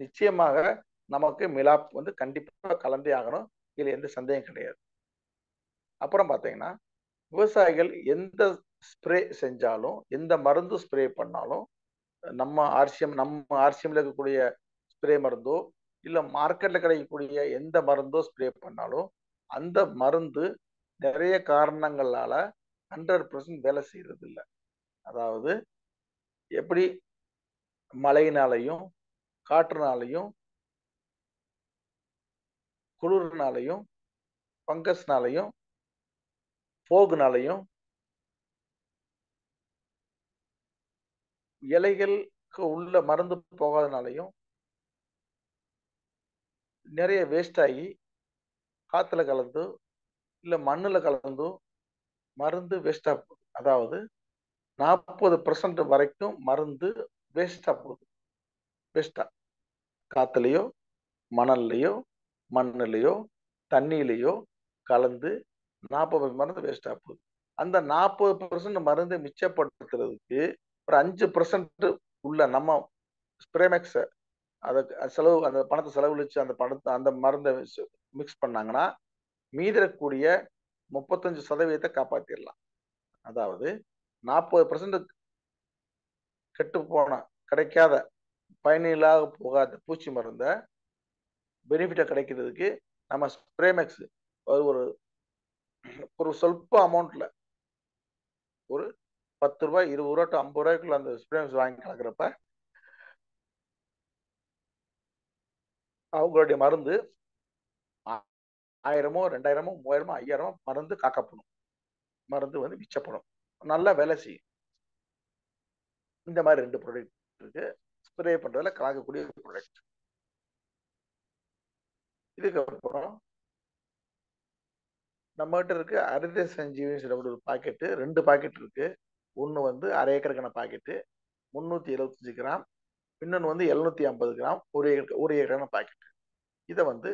நிச்சயமாக நமக்கு மிலாப் வந்து கண்டிப்பா கலந்தே ஆகணும். இதுல எந்த சந்தேகம் கிடையாது. அப்புறம் பார்த்தீங்கன்னா விவசாயிகள் எந்த ஸ்ப்ரே செஞ்சாலும், எந்த மருந்து ஸ்ப்ரே பண்ணாலும், நம்ம ஆர்சிஎம்ல இருக்கக்கூடிய ஸ்ப்ரே மருந்தோ, இல்ல மார்க்கெட்ல கிடைக்கக்கூடிய எந்த மருந்தோ ஸ்ப்ரே பண்ணாலும், அந்த மருந்து நிறைய காரணங்களால 100% வேலை செய்யறது இல்ல. அதாவது எப்படி மழையினாலையும், காற்றுனாலையும், குளிர்னாலையும், ஃபங்கஸ்னாலையும், ஃபோக்னாலையும், இலைகளுக்கு உள்ள மருந்து போகாதனாலையும் நிறைய வேஸ்ட் ஆகி காத்துல கலந்து இல்ல மண்ணுல கலந்து மருந்து வேஸ்டா போகுது. அதாவது 40% வரைக்கும் மருந்து வேஸ்டா போகுது. வேஸ்டா காத்துலயோ, மணல்லையோ, மண்ணுலயோ, தண்ணியிலையோ கலந்து 40 மருந்து வேஸ்டா போகுது. அந்த 40% மருந்து மிச்சப்படுத்துறதுக்கு ஒரு 5% உள்ள நம்ம ஸ்ப்ரேமேக்ஸ அதை அந்த பணத்தை செலவழிச்சு அந்த மருந்தை மிக்ஸ் பண்ணாங்கன்னா மீதி இருக்கக்கூடிய 35% காப்பாத்திடலாம். அதாவது 40% கெட்டு போன கிடைக்காத பயனில்லாத போகாத பூச்சி மருந்த பெனிஃபிட்டா கிடைக்கிறதுக்கு நம்ம ஸ்ப்ரேமேக்ஸ் ஒரு ஒரு சொல்ப அமௌண்ட்ல ஒரு 10 ரூபாய் 20 ரூபா டு 50 ரூபாய்க்குள்ள அந்த ஸ்ப்ரேமேக்ஸ் வாங்கி கலக்கிறப்ப அவங்களுடைய மருந்து 1000மோ 2000மோ 3000மோ 5000மோ மருந்து காக்கப்படும். மருந்து வந்து மிச்சப்படும். நல்லா வேலை செய்யும். இந்த மாதிரி 2 ப்ராடக்ட் இருக்கு. ஸ்ப்ரே பண்றதுல கலக்கக்கூடிய ப்ராடக்ட். இதுக்கப்புறம் நம்ம கிட்ட இருக்கு ஹரித சஞ்சீவினி சொல்லக்கூடிய ஒரு பாக்கெட்டு 2 பாக்கெட் இருக்கு. ஒன்று வந்து 1/2 ஏக்கருக்கான பாக்கெட்டு 375 கிராம், இன்னொன்று வந்து 750 கிராம் ஒரு ஏக்கரான பாக்கெட். இதை வந்து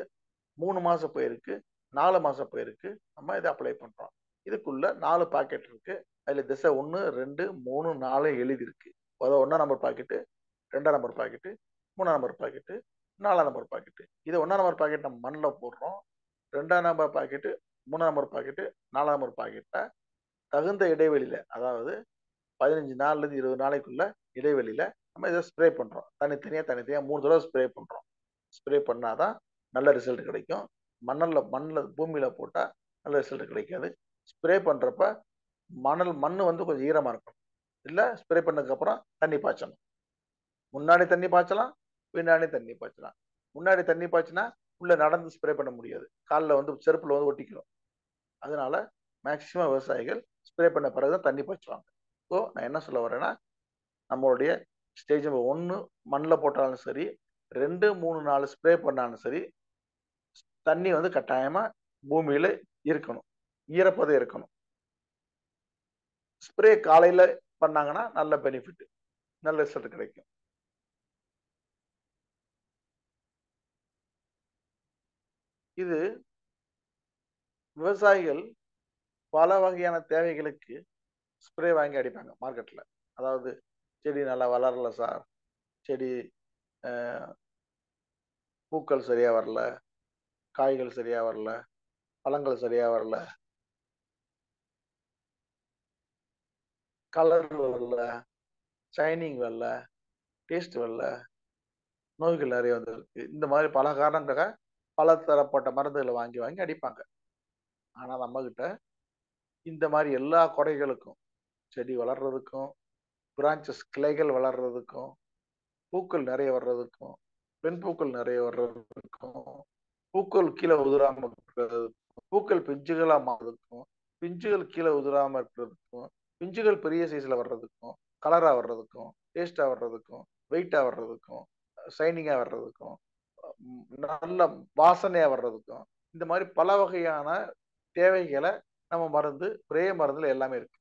3 மாச பயிருக்கு 4 மாச பயிருக்கு நம்ம இதை அப்ளை பண்றோம். இதுக்குள்ள 4 பாக்கெட் இருக்கு. அதுல திசை 1 2 3 4 எழுதி இருக்கு. அதாவது 1ஆம் நம்பர் பாக்கெட்டு, 2ஆம் நம்பர் பாக்கெட்டு, 3ஆம் நம்பர் பாக்கெட்டு, 4ஆம் நம்பர் பாக்கெட்டு. இது 1ஆம் நம்பர் பாக்கெட் நம்ம மண்ணில் போடுறோம். 2ஆம் நம்பர் பாக்கெட்டு, 3ஆம் நம்பர் பாக்கெட்டு, 4ஆம் நம்பர் பாக்கெட்டை தகுந்த இடைவெளியில, அதாவது 15 நாள்ல இருந்து 20 நாளைக்குள்ள இடைவெளியில நம்ம இதை ஸ்ப்ரே பண்றோம். தனித்தனியா 3 தடவை ஸ்ப்ரே பண்றோம். ஸ்ப்ரே பண்ணாதான் நல்ல ரிசல்ட் கிடைக்கும். மண்ணில் பூமியில போட்டா நல்ல ரிசல்ட் கிடைக்காது. ஸ்ப்ரே பண்றப்ப மண்ணு வந்து கொஞ்சம் ஈரமா இருக்கும். இல்ல ஸ்ப்ரே பண்ணதுக்கு அப்புறம் தண்ணி பாய்ச்சணும். முன்னாடி தண்ணி பாய்ச்சலாம், பின்னாடி தண்ணி பாய்ச்சலாம். முன்னாடி தண்ணி பாய்ச்சினா உள்ள நடந்து ஸ்ப்ரே பண்ண முடியாது. காலில் வந்து செருப்புல வந்து ஒட்டிக்கிறோம். அதனால மேக்சிமம் விவசாயிகள் ஸ்ப்ரே பண்ண பிறகுதான் தண்ணி பாய்ச்சுவாங்க. ஸோ நான் என்ன சொல்ல வரேன்னா, நம்மளுடைய ஸ்டேஜ் நம்பர் 1 மண்ணில் போட்டாலும் சரி, 2 3 4 ஸ்ப்ரே பண்ணாலும் சரி, தண்ணி வந்து கட்டாயமா பூமியில இருக்கணும். ஈரப்பதம் இருக்கணும். ஸ்ப்ரே காலையில பண்ணாங்கன்னா நல்ல பெனிஃபிட், நல்ல ரிசல்ட் கிடைக்கும். இது விவசாயிகள் பல வகையான தேவைகளுக்கு ஸ்ப்ரே வாங்கி அடிப்பாங்க மார்க்கெட்ல. அதாவது செடி நல்லா வளரல சார், செடி பூக்கள் சரியா வரல, காய்கள் சரியா வரல, பழங்கள் சரியா வரல, கலர் வரல, ஷைனிங் வரல, டேஸ்ட் வரல, நோய்கள் நிறைய வந்திருக்கு. இந்த மாதிரி பல காரணங்களுக்காக பல தரப்பட்ட மருந்துகளை வாங்கி வாங்கி அடிப்பாங்க. ஆனா நம்ம கிட்ட இந்த மாதிரி எல்லா குறைகளுக்கும், செடி வளர்றதுக்கும், பிரான்சஸ் கிளைகள் வளர்றதுக்கும், பூக்கள் நிறைய வர்றதுக்கும், பெண் பூக்கள் நிறைய வர்றதுக்கும், பூக்கள் கீழே உதிராம இருக்கிறதுக்கும், பூக்கள் பிஞ்சுகளா மாறதுக்கும், பிஞ்சுகள் கீழே உதிராம இருக்கிறதுக்கும், பிஞ்சுகள் பெரிய சைஸ்ல வர்றதுக்கும், கலரா வர்றதுக்கும், டேஸ்டா வர்றதுக்கும், வெயிட்டா வர்றதுக்கும், ஷைனிங்கா வர்றதுக்கும், நல்ல வாசனையா வர்றதுக்கும், இந்த மாதிரி பல வகையான தேவைகளை நம்ம ஒரே மருந்துல எல்லாமே இருக்கு.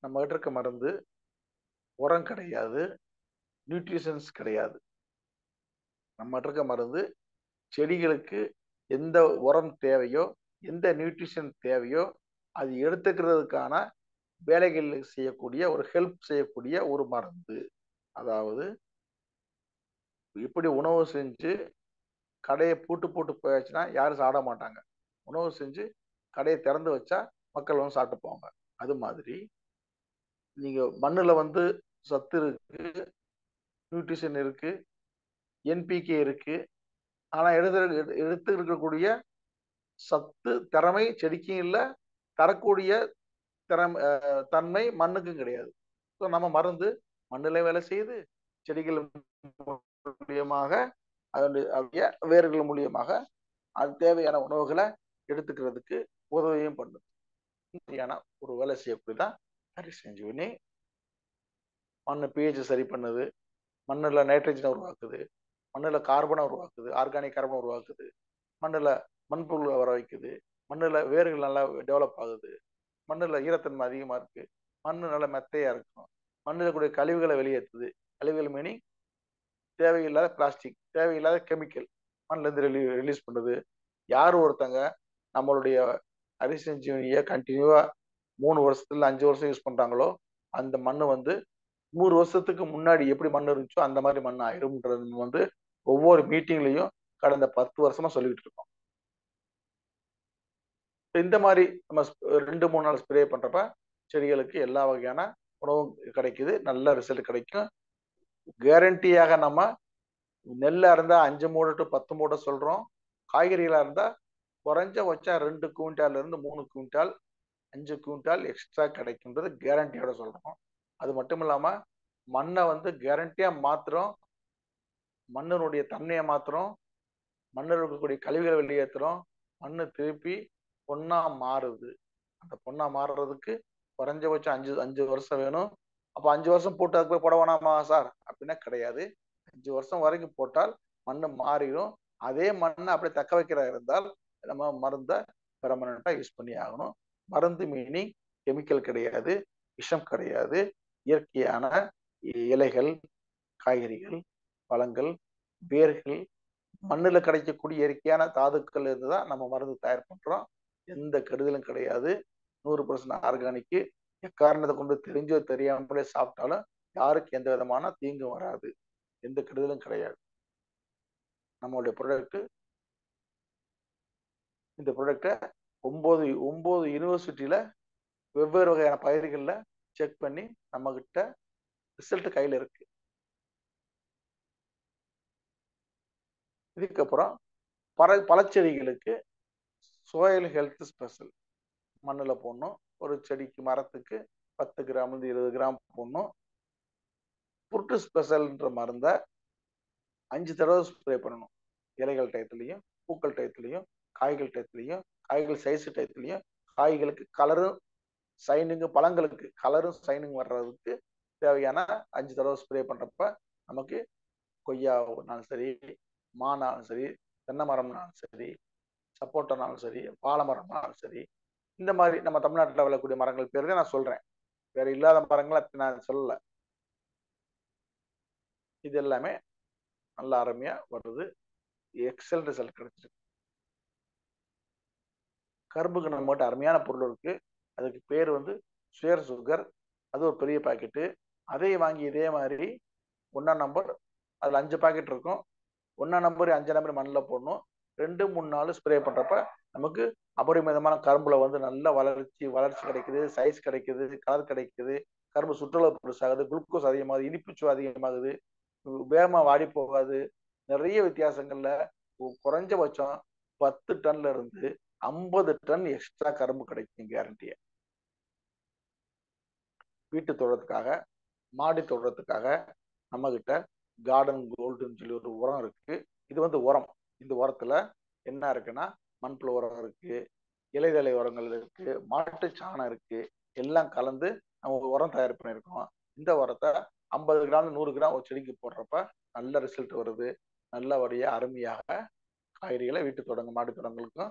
நம்ம கிட்ட இருக்க மருந்து உரம் கிடையாது, நியூட்ரிஷன்ஸ் கிடையாது. நம்ம இருக்க மருந்து செடிகளுக்கு எந்த உரம் தேவையோ, எந்த நியூட்ரிஷன் தேவையோ அது எடுத்துக்கிறதுக்கான வேலைகள் செய்யக்கூடிய ஒரு ஹெல்ப் செய்யக்கூடிய ஒரு மருந்து. அதாவது இப்படி உணவு செஞ்சு கடையை பூட்டு போட்டு போயாச்சுன்னா யாரும் சாப்பிட மாட்டாங்க. உணவு செஞ்சு கடையை திறந்து வச்சா மக்கள் வந்து சாப்பிட்டு போவாங்க. அது மாதிரி நீங்க மண்ணுல வந்து சத்து இருக்கு, நியூட்ரிஷன் இருக்கு, என்பிகே இருக்கு. ஆனா எடுத்து இருக்கக்கூடிய சத்து திறமை செடிக்கும் இல்ல, தரக்கூடிய தன்மை மண்ணுக்கும் கிடையாது. ஸோ நம்ம மருந்து மண்ணிலே வேலை செய்யுது, செடிகள் மூலியமாக அதனுடைய வேர்கள் மூலியமாக அது தேவையான உணவுகளை எடுத்துக்கிறதுக்கு உதவியும் பண்ணுது. சரியான ஒரு வேலை செய்யக்கூடியதான் ஹரிசஞ்சீவினி. மண்ணு pH சரி பண்ணுது, மண்ணில் நைட்ரஜனை உருவாக்குது, மண்ணில் கார்பனை உருவாக்குது, ஆர்கானிக் கார்பனை உருவாக்குது, மண்ணில் மண்புழுவை வர வைக்குது, மண்ணில் வேர்கள் நல்லா டெவலப் ஆகுது, மண்ணில் ஈரத்தன்மை அதிகமாக இருக்கு, மண்ணு நல்ல மெத்தையா இருக்கும், மண்ணில் கூடிய கழிவுகளை வெளியேற்றுது. கழிவுகள் மீனிங் தேவையில்லாத பிளாஸ்டிக், தேவையில்லாத கெமிக்கல் மண்ணிலேருந்து ரிலீஸ் பண்ணுது. யார் ஒருத்தங்க நம்மளுடைய ஹரிசஞ்சீவினியை கண்டினியூவா 3 வருஷத்துல 5 வருஷம் யூஸ் பண்றாங்களோ அந்த மண்ணு வந்து 100 வருஷத்துக்கு முன்னாடி எப்படி மண் இருந்துச்சோ அந்த மாதிரி மண் ஆயிரும்ன்றது வந்து ஒவ்வொரு மீட்டிங்லயும் கடந்த 10 வருஷமா சொல்லிக்கிட்டு இருக்கோம். இந்த மாதிரி நம்ம 2-3 நாள் ஸ்ப்ரே பண்றப்ப செடிகளுக்கு எல்லா வகையான உணவும் கிடைக்குது, நல்ல ரிசல்ட் கிடைக்கும். கேரண்டியாக நம்ம நெல்லா இருந்தா 5 மூடை டு 10 மூடை சொல்றோம். காய்கறிகளா இருந்தா குறைஞ்சபட்சம் 2 குவிண்டால்ல இருந்து 3 குவிண்டால் 5 குவிண்டால் எக்ஸ்ட்ரா கிடைக்கும்ன்றது கேரண்டியோட சொல்றோம். அது மட்டும் இல்லாம மண்ணை வந்து கேரண்டியா மாத்துறோம், மண்ணினுடைய தன்மையை மாத்துறோம், மண்ணில் இருக்கக்கூடிய கழிவுகளை வெளியேற்றுறோம், மண்ணு திருப்பி பொண்ணா மாறுது. அந்த பொண்ணா மாறுறதுக்கு குறைஞ்சபட்சம் 5 வருஷம் வேணும். அப்போ 5 வருஷம் போட்டு அதுக்கு போய் போட வேணாமா சார் அப்படின்னா கிடையாது. 5 வருஷம் வரைக்கும் போட்டால் மண்ணு மாறிடும். அதே மண்ணை அப்படியே தக்க வைக்கிறதா இருந்தால் நம்ம மருந்தை பெர்மனண்டா யூஸ் பண்ணி ஆகணும். மருந்து மீனிங் கெமிக்கல் கிடையாது, விஷம் கிடையாது, இயற்கையான இலைகள், காய்கறிகள், பழங்கள், வேர்கள், மண்ணுல கிடைக்கக்கூடிய இயற்கையான தாதுக்கள் இருந்துதான் நம்ம மருந்து தயார் பண்றோம். எந்த கெடுதலும் கிடையாது. 100% ஆர்கானிக். எக்காரணத்தை கொண்டு தெரிஞ்சோ தெரியாமலே சாப்பிட்டாலும் யாருக்கு எந்த விதமான தீங்கும் வராது, எந்த கெடுதலும் கிடையாது. நம்மளுடைய ப்ராடக்ட், இந்த ப்ராடக்டை 9 யூனிவர்சிட்டியில வெவ்வேறு வகையான பயிர்கள்ல செக் பண்ணி நம்ம கிட்ட ரிசல்ட் கையில இருக்கு. இதுக்கப்புறம் பழச்செடிகளுக்கு சோயில் ஹெல்த் ஸ்பெஷல் மண்ணில் போடணும். ஒரு செடிக்கு மரத்துக்கு 10 கிராம்லேருந்து 20 கிராம் போடணும். புருட்டு ஸ்பெஷல்ன்ற மருந்தை 5 தடவை ஸ்ப்ரே பண்ணணும். இலைகள் டயத்துலையும், பூக்கள் டயத்துலையும், காய்கள் டயத்துலையும், காய்கள் சைஸ் டயத்துலையும், காய்களுக்கு கலரும் சைனிங்கு, பழங்களுக்கு கலரும் சைனிங் வர்றதுக்கு தேவையான 5 தடவை ஸ்ப்ரே பண்றப்ப நமக்கு கொய்யானாலும் சரி, மானாலும் சரி, தென்னை மரம்னாலும் சரி, சப்போட்டானாலும் சரி, வாழை மரம்னாலும் சரி, இந்த மாதிரி நம்ம தமிழ்நாட்டில் விளக்கூடிய மரங்கள் பேருக்கு நான் சொல்றேன், வேற இல்லாத மரங்களை நான் சொல்லல. இது எல்லாமே நல்ல அருமையா வருது, எக்ஸல் ரிசல்ட் கிடைச்சிருக்கு. கரும்புக்கு நம்ம மட்டும் அருமையான பொருள் இருக்கு. அதுக்கு பேர் வந்து ஷுகர் சுகர். அது ஒரு பெரிய பாக்கெட்டு. அதை வாங்கி இதே மாதிரி 1ஆம் நம்பர், அதுல 5 பாக்கெட் இருக்கும். 1ஆம் நம்பர் 5 நம்பர் மண்ணில் போடணும். 2-3 நாள் ஸ்ப்ரே பண்றப்ப நமக்கு அபரிமிதமான கரும்புல வந்து நல்ல வளர்ச்சி கிடைக்குது, சைஸ் கிடைக்குது, கலர் கிடைக்குது, கரும்பு சுற்றுலா பெருசாகுது, குளுக்கோஸ் அதிகமாகுது, இனிப்புச்சுவை அதிகமாகுது, வேகமா வாடி போகாது. நிறைய வித்தியாசங்கள்ல குறைஞ்சபட்சம் 10 டன்ல இருந்து 50 டன் எக்ஸ்ட்ரா கரும்பு கிடைக்கும் கேரண்டியா. வீட்டு தோட்டத்துக்காக, மாடி தோட்டத்துக்காக நம்ம கிட்ட கார்டன் கோல்டுன்னு சொல்லி ஒரு உரம் இருக்கு. இது வந்து உரம். இந்த உரத்துல என்ன இருக்குன்னா மண்புழு உரம் இருக்கு, இலைதழை உரங்கள் இருக்கு, மாட்டு சாணம் இருக்கு, எல்லாம் கலந்து நம்ம உரம் தயார் பண்ணியிருக்கோம். இந்த உரத்தை 50 கிராம் 100 கிராம் ஒரு செடிக்கு போடுறப்ப நல்ல ரிசல்ட் வருது. நல்லபடியா அருமையாக காய்கறிகளை வீட்டு தோட்டங்க, மாட்டு தோட்டங்களுக்கும்,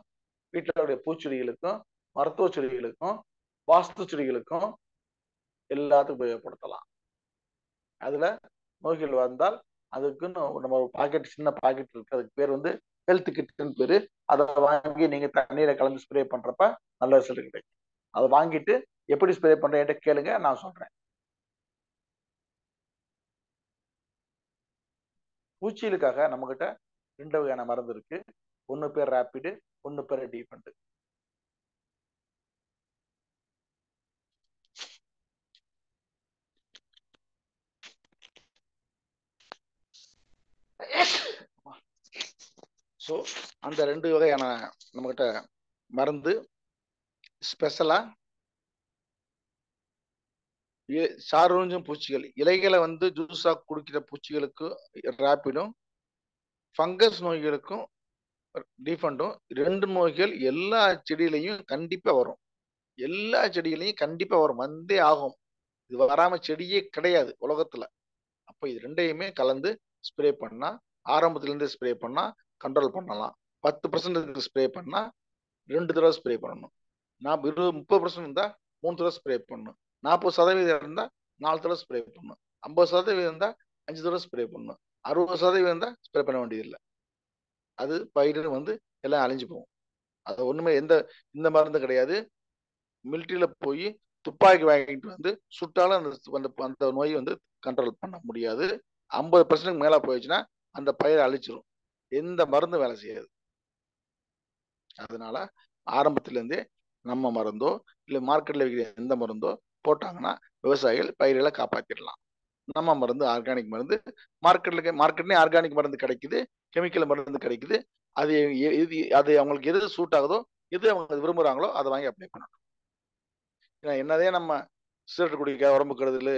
வீட்டிலுடைய பூச்செடிகளுக்கும், மருத்துவ செடிகளுக்கும், வாஸ்து செடிகளுக்கும் எல்லாத்துக்கும் உபயோகப்படுத்தலாம். அதுல நோய்கள் வந்தால் அதுக்குன்னு நம்ம ஒரு பாக்கெட், சின்ன பாக்கெட் இருக்கு, அதுக்கு பேர் வந்து ஹெல்த் கிட்னு பேரு. அதை வாங்கி நீங்க தண்ணீரை கலந்து ஸ்ப்ரே பண்றப்ப நல்ல ரிசல்ட் கிடைக்கும். அதை வாங்கிட்டு எப்படி ஸ்ப்ரே பண்றேன் கேளுங்க, நான் சொல்றேன். பூச்சிகளுக்காக நம்ம கிட்ட 2 வகையான மருந்து இருக்கு. ஒன்று பேர் ரேப்பிடு, ஒன்று பேர் டிஃபண்ட். ஸோ அந்த 2 வகையான நம்மகிட்ட மருந்து ஸ்பெஷலா சாரோஞ்சும் பூச்சிகள், இலைகளை வந்து ஜூஸா குடிக்கிற பூச்சிகளுக்கு ரேப்பிடும், ஃபங்கஸ் நோய்களுக்கும் டிஃபண்டும். 2 நோய்கள் எல்லா செடியிலையும் கண்டிப்பா வரும். எல்லா செடியிலையும் கண்டிப்பா வரும், வந்தே ஆகும். இது வராம செடியே கிடையாது உலகத்துல. அப்ப இது 2யுமே கலந்து ஸ்ப்ரே பண்ணா, ஆரம்பத்துல இருந்து ஸ்ப்ரே பண்ணா கண்ட்ரோல் பண்ணலாம். 10% ஸ்ப்ரே பண்ணா 2 தடவை ஸ்ப்ரே பண்ணணும். 30% இருந்தா 3 தடவை ஸ்ப்ரே பண்ணணும். 40% இருந்தா 4 தடவை ஸ்ப்ரே பண்ணணும். 50% இருந்தா 5 தடவை ஸ்ப்ரே பண்ணணும். 60% இருந்தா ஸ்ப்ரே பண்ண வேண்டியதில்லை. அது பயிர் வந்து எல்லாம் அழிஞ்சு போகும். அது ஒண்ணுமே இந்த மருந்து கிடையாது. மிலிட்டரியில போய் துப்பாக்கி வாங்கிட்டு வந்து சுட்டாலும் அந்த நோய் வந்து கண்ட்ரோல் பண்ண முடியாது. 50% மேல போயிடுச்சுன்னா அந்த பயிரை அழிச்சிடும். எந்த மருந்து வேலை செய்யாது. அதனால ஆரம்பத்துல இருந்தே நம்ம மருந்தோ இல்ல மார்க்கெட்ல விற்கிற எந்த மருந்தோ போட்டாங்கன்னா விவசாயிகள் பயிர்களை காப்பாத்திடலாம். நம்ம மருந்து ஆர்கானிக் மருந்து மார்க்கெட்லயே ஆர்கானிக் மருந்து கிடைக்குது, கெமிக்கல் மருந்து கிடைக்குது. அது அது அவங்களுக்கு எது சூட் ஆகுதோ, எது அவங்க விரும்புறாங்களோ அதை வாங்கி அப்ளை பண்ணணும். ஏன்னா என்னதே நம்ம சிகரெட் குடிக்க உடம்பு கெடுதல்,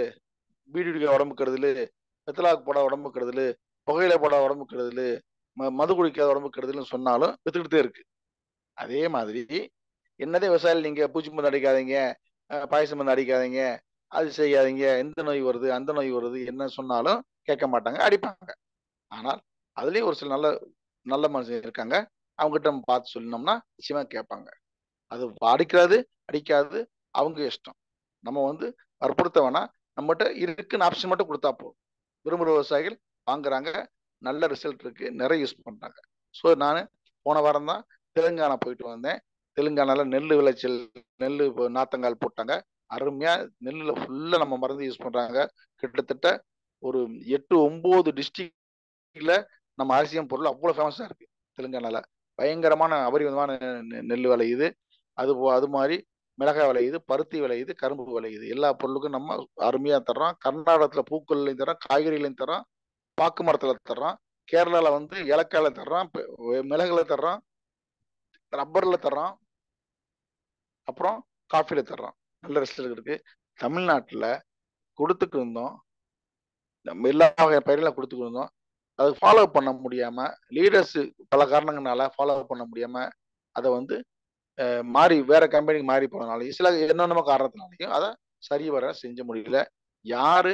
பீடி குடிக்க உடம்பு கெடுதல், வெத்தலாக்கு போட உடம்பு கெடுதல், புகையில போட உடம்பு கெடுதல், மது குடிக்காத உடம்பு கெடுதல்னு சொன்னாலும் வித்துக்கிட்டே இருக்கு. அதே மாதிரி என்னதே விவசாயிகள் நீங்க பூச்சி மருந்து அடிக்காதீங்க, பாயச மருந்து அடிக்காதீங்க, அது செய்யாதீங்க, எந்த நோய் வருது அந்த நோய் வருது என்ன சொன்னாலும் கேட்க மாட்டாங்க, அடிப்பாங்க. ஆனால் அதுலயும் ஒரு சில நல்ல நல்ல மனுஷங்க இருக்காங்க. அவங்ககிட்ட நம்ம பார்த்து சொன்னோம்னா நிச்சயமா கேட்பாங்க. அது அடிக்காது அவங்க இஷ்டம். நம்ம வந்து வற்புறுத்த வேணா, நம்மகிட்ட இருக்குன்னு ஆப்ஷன் மட்டும் கொடுத்தா போதும். விரும்புகிற விவசாயிகள் வாங்குறாங்க, நல்ல ரிசல்ட் இருக்கு, நிறைய யூஸ் பண்றாங்க. ஸோ நான் போன வாரம் தான் தெலுங்கானா போயிட்டு வந்தேன். தெலுங்கானால நெல் விளைச்சல், நெல் நாத்தங்கால் போட்டாங்க. அருமையா நெல்லுல ஃபுல்லா நம்ம மருந்து யூஸ் பண்றாங்க. கிட்டத்தட்ட ஒரு 8-9 டிஸ்ட்ரிக்ட்ல நம்ம அரிசியம் பொருள் அவ்வளவு ஃபேமஸா இருக்கு தெலுங்கானால. பயங்கரமான அபரிவிதமான நெல் விளையுது. அது மாதிரி மிளகாய் விளையுது, பருத்தி விளையுது, கரும்பு விளையுது. எல்லா பொருளுக்கும் நம்ம அருமையா தர்றோம். கர்நாடகத்துல பூக்கள்லையும் தர்றோம், காய்கறிகளையும் தர்றோம், பாக்கு மரத்துல தர்றோம், கேரளால வந்து ஏலக்காயில தர்றோம், மிளகுல தர்றோம், ரப்பர்ல தர்றோம், அப்புறம் காஃபில தர்றோம். நல்ல ரிசல்ட் இருக்கு. தமிழ்நாட்டுல கொடுத்துட்டு இருந்தோம், எல்லா வகை பயிர்களை கொடுத்துட்டு இருந்தோம். அது ஃபாலோ பண்ண முடியாம, லீடர்ஸ் பல காரணங்களால ஃபாலோ பண்ண முடியாம அதை வந்து மாறி வேற கம்பெனிக்கு மாறி போனதுனாலையும் சில என்னென்னமோ காரணத்தினாலையும் அதை சரி வர செஞ்ச முடியல. யாரு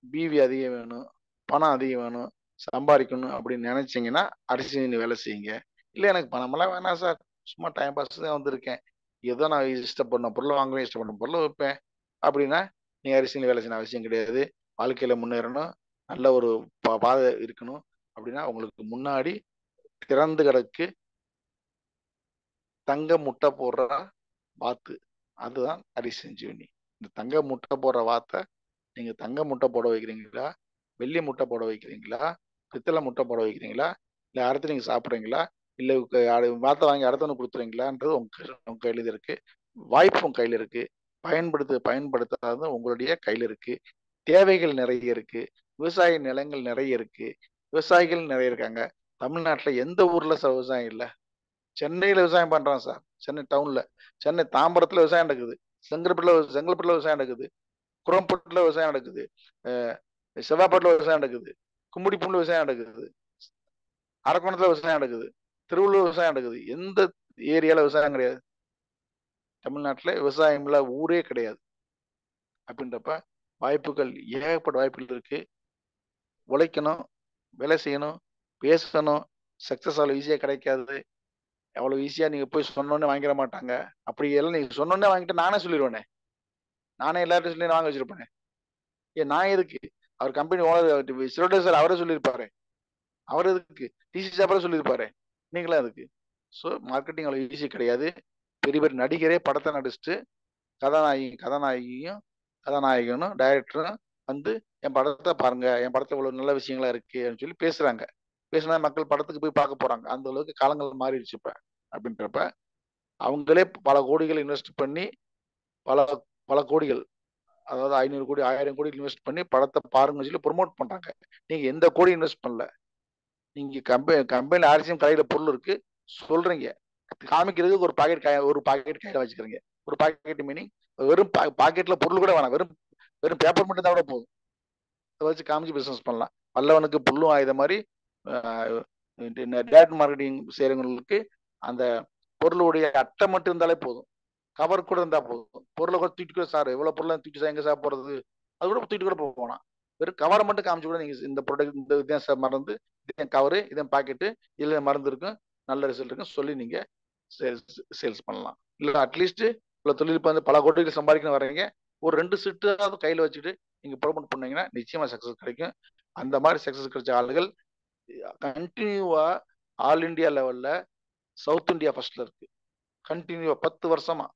பிவி அதிகம் வேணும், பணம் அதிகம் வேணும், சம்பாதிக்கணும் அப்படின்னு நினைச்சீங்கன்னா அரிசி வேலை செய்யுங்க. இல்லை எனக்கு பணமெல்லாம் வேணாம் சார், சும்மா டைம் பாஸ் தான் வந்திருக்கேன், ஏதோ நான் இஷ்டப்படண பொருளை வாங்குவேன், இஷ்டப்பட்ட பொருளை வைப்பேன் அப்படின்னா நீங்க அரிசியில் வேலை செய்யணும் அவசியம் கிடையாது. வாழ்க்கையில முன்னேறணும், நல்ல ஒரு பாதை இருக்கணும் அப்படின்னா உங்களுக்கு முன்னாடி திறந்து கிடக்கு தங்க முட்டை போடுற வாத்து, அதுதான் அரிசஞ்சீவனி. இந்த தங்க முட்டை போடுற வாத்தை நீங்க தங்க முட்டை போட வைக்கிறீங்களா, வெள்ளி முட்டை போட வைக்கிறீங்களா, பித்தளை முட்டை போட வைக்கிறீங்களா, இல்லை அடுத்து நீங்க சாப்பிட்றீங்களா, இல்லை வாத்தை வாங்கி அடுத்தவனு கொடுத்துறீங்களான்றது உங்க கையில் இருக்கு. வாய்ப்பு உங்க கையில் இருக்கு. பயன்படுத்தாத உங்களுடைய கையில் இருக்கு. தேவைகள் நிறைய இருக்கு. விவசாய நிலங்கள் நிறைய இருக்கு. விவசாயிகள் நிறைய இருக்காங்க. தமிழ்நாட்டில் எந்த ஊர்ல விவசாயம் இல்லை? சென்னையில விவசாயம் பண்றான் சார், சென்னை டவுன்ல, சென்னை தாம்பரத்துல விவசாயம் நடக்குது, செங்கல்பட்டுல விவசாயம் நடக்குது, குரம்பட்டுல விவசாயம் நடக்குது, செவ்வாப்பட்டுல விவசாயம் நடக்குது, கும்மிடிப்பூண்ல விவசாயம் நடக்குது, அரக்கோணத்துல விவசாயம் நடக்குது, திருவள்ளூர் விவசாயம் நடக்குது. எந்த ஏரியால விவசாயம் கிடையாது? தமிழ்நாட்டுல விவசாயம் இல்ல ஊரே கிடையாது. அப்படின்றப்ப வாய்ப்புகள், ஏகப்பட்ட வாய்ப்புகள் இருக்கு. உழைக்கணும், வேலை செய்யணும், பேசணும். சக்சஸ் அவ்வளவு ஈஸியா கிடைக்காது. அவ்வளவு ஈஸியா நீங்க போய் சொன்னோன்னே வாங்கிட மாட்டாங்க. அப்படி எல்லாம் நீங்க சொன்னோன்னே வாங்கிட்டு நானே சொல்லிடுவேனே, நானே எல்லார்ட்டும் சொல்லி வாங்க வச்சிருப்பேனே. நான் எதுக்கு? அவர் கம்பெனி ஓனர் சிரோடே சார் அவரே சொல்லியிருப்பாரு, அவர் எதுக்கு டிசி சாப்பிட சொல்லியிருப்பாரு, நீங்களா எதுக்கு? ஸோ மார்க்கெட்டிங் அவ்வளவு ஈஸி கிடையாது. பெரிய பெரிய நடிகரே படத்தை நடிச்சுட்டு கதாநாயகனும் டைரக்டரும் வந்து என் படத்தை பாருங்க, என் படத்துல இவ்வளவு நல்ல விஷயங்களா இருக்கு அப்படின்னு சொல்லி பேசுறாங்க. பேசினா மக்கள் படத்துக்கு போய் பார்க்க போறாங்க. அந்த அளவுக்கு காலங்கள் மாறிடுச்சு இப்ப. அப்படின்றப்ப அவங்களே பல கோடிகள் இன்வெஸ்ட் பண்ணி பல பல கோடிகள், அதாவது 500 கோடி 1000 கோடி இன்வெஸ்ட் பண்ணி படத்தை பாருங்க சொல்லி ப்ரொமோட் பண்றாங்க. நீங்க எந்த கோடி இன்வெஸ்ட் பண்ணல. நீங்க கம்பெனி ஆர்சிஎம் கடையில பொருள் இருக்கு சொல்றீங்க, காமிக்கிறதுக்கு ஒரு பாக்கெட் கையில வச்சுக்கிறீங்க. ஒரு பாக்கெட் மீனிங் வெறும் பாக்கெட்ல பொருள் கூட வேணாம், வெறும் வெறும் பேப்பர் மட்டும் தான் கூட போதும். அதை வச்சு காமிச்சு பிசினஸ் பண்ணலாம். வல்லவனுக்கு புல்லும் ஆயுத மாதிரி டேரக்ட் மார்க்கெட்டிங் செய்யறவங்களுக்கு அந்த பொருளுடைய அட்டை மட்டும் இருந்தாலே போதும், கவர் கூட இருந்தா போதும். பொருளை கூட தூக்கிட்டு கூட சார் எவ்வளவு பொருளை தூக்கிட்டு எங்க சார் போறது, அது கூட தூக்கிட்டு கூட போகலாம். வெறும் கவரை மட்டும் காமிச்சு கூட நீங்க இந்த ப்ராடக்ட் இந்த இதான் சார் மருந்து, இதான் கவரு, இதான் பாக்கெட்டு, இதுல மருந்து இருக்கும், நல்ல ரிசல்ட் இருக்கும் சொல்லி நீங்க சேல்ஸ் பண்ணலாம். இல்ல அட்லீஸ்ட் இவ்வளவு தொழில் வந்து பல கோடிகள் சம்பாதிக்கணும் வர்றீங்க, ஒரு 2 செட்டாவது கையில வச்சுட்டு நீங்க ப்ரொமோட் பண்ணீங்கன்னா நிச்சயமா சக்சஸ் கிடைக்கும். அந்த மாதிரி சக்சஸ் கிடைச்ச ஆளுகள் கண்டினியூவா ஆல் இண்டியா லெவல்ல சவுத் இந்தியா ஃபர்ஸ்ட்ல இருக்கு. கண்டினியூவா 10 வருஷமா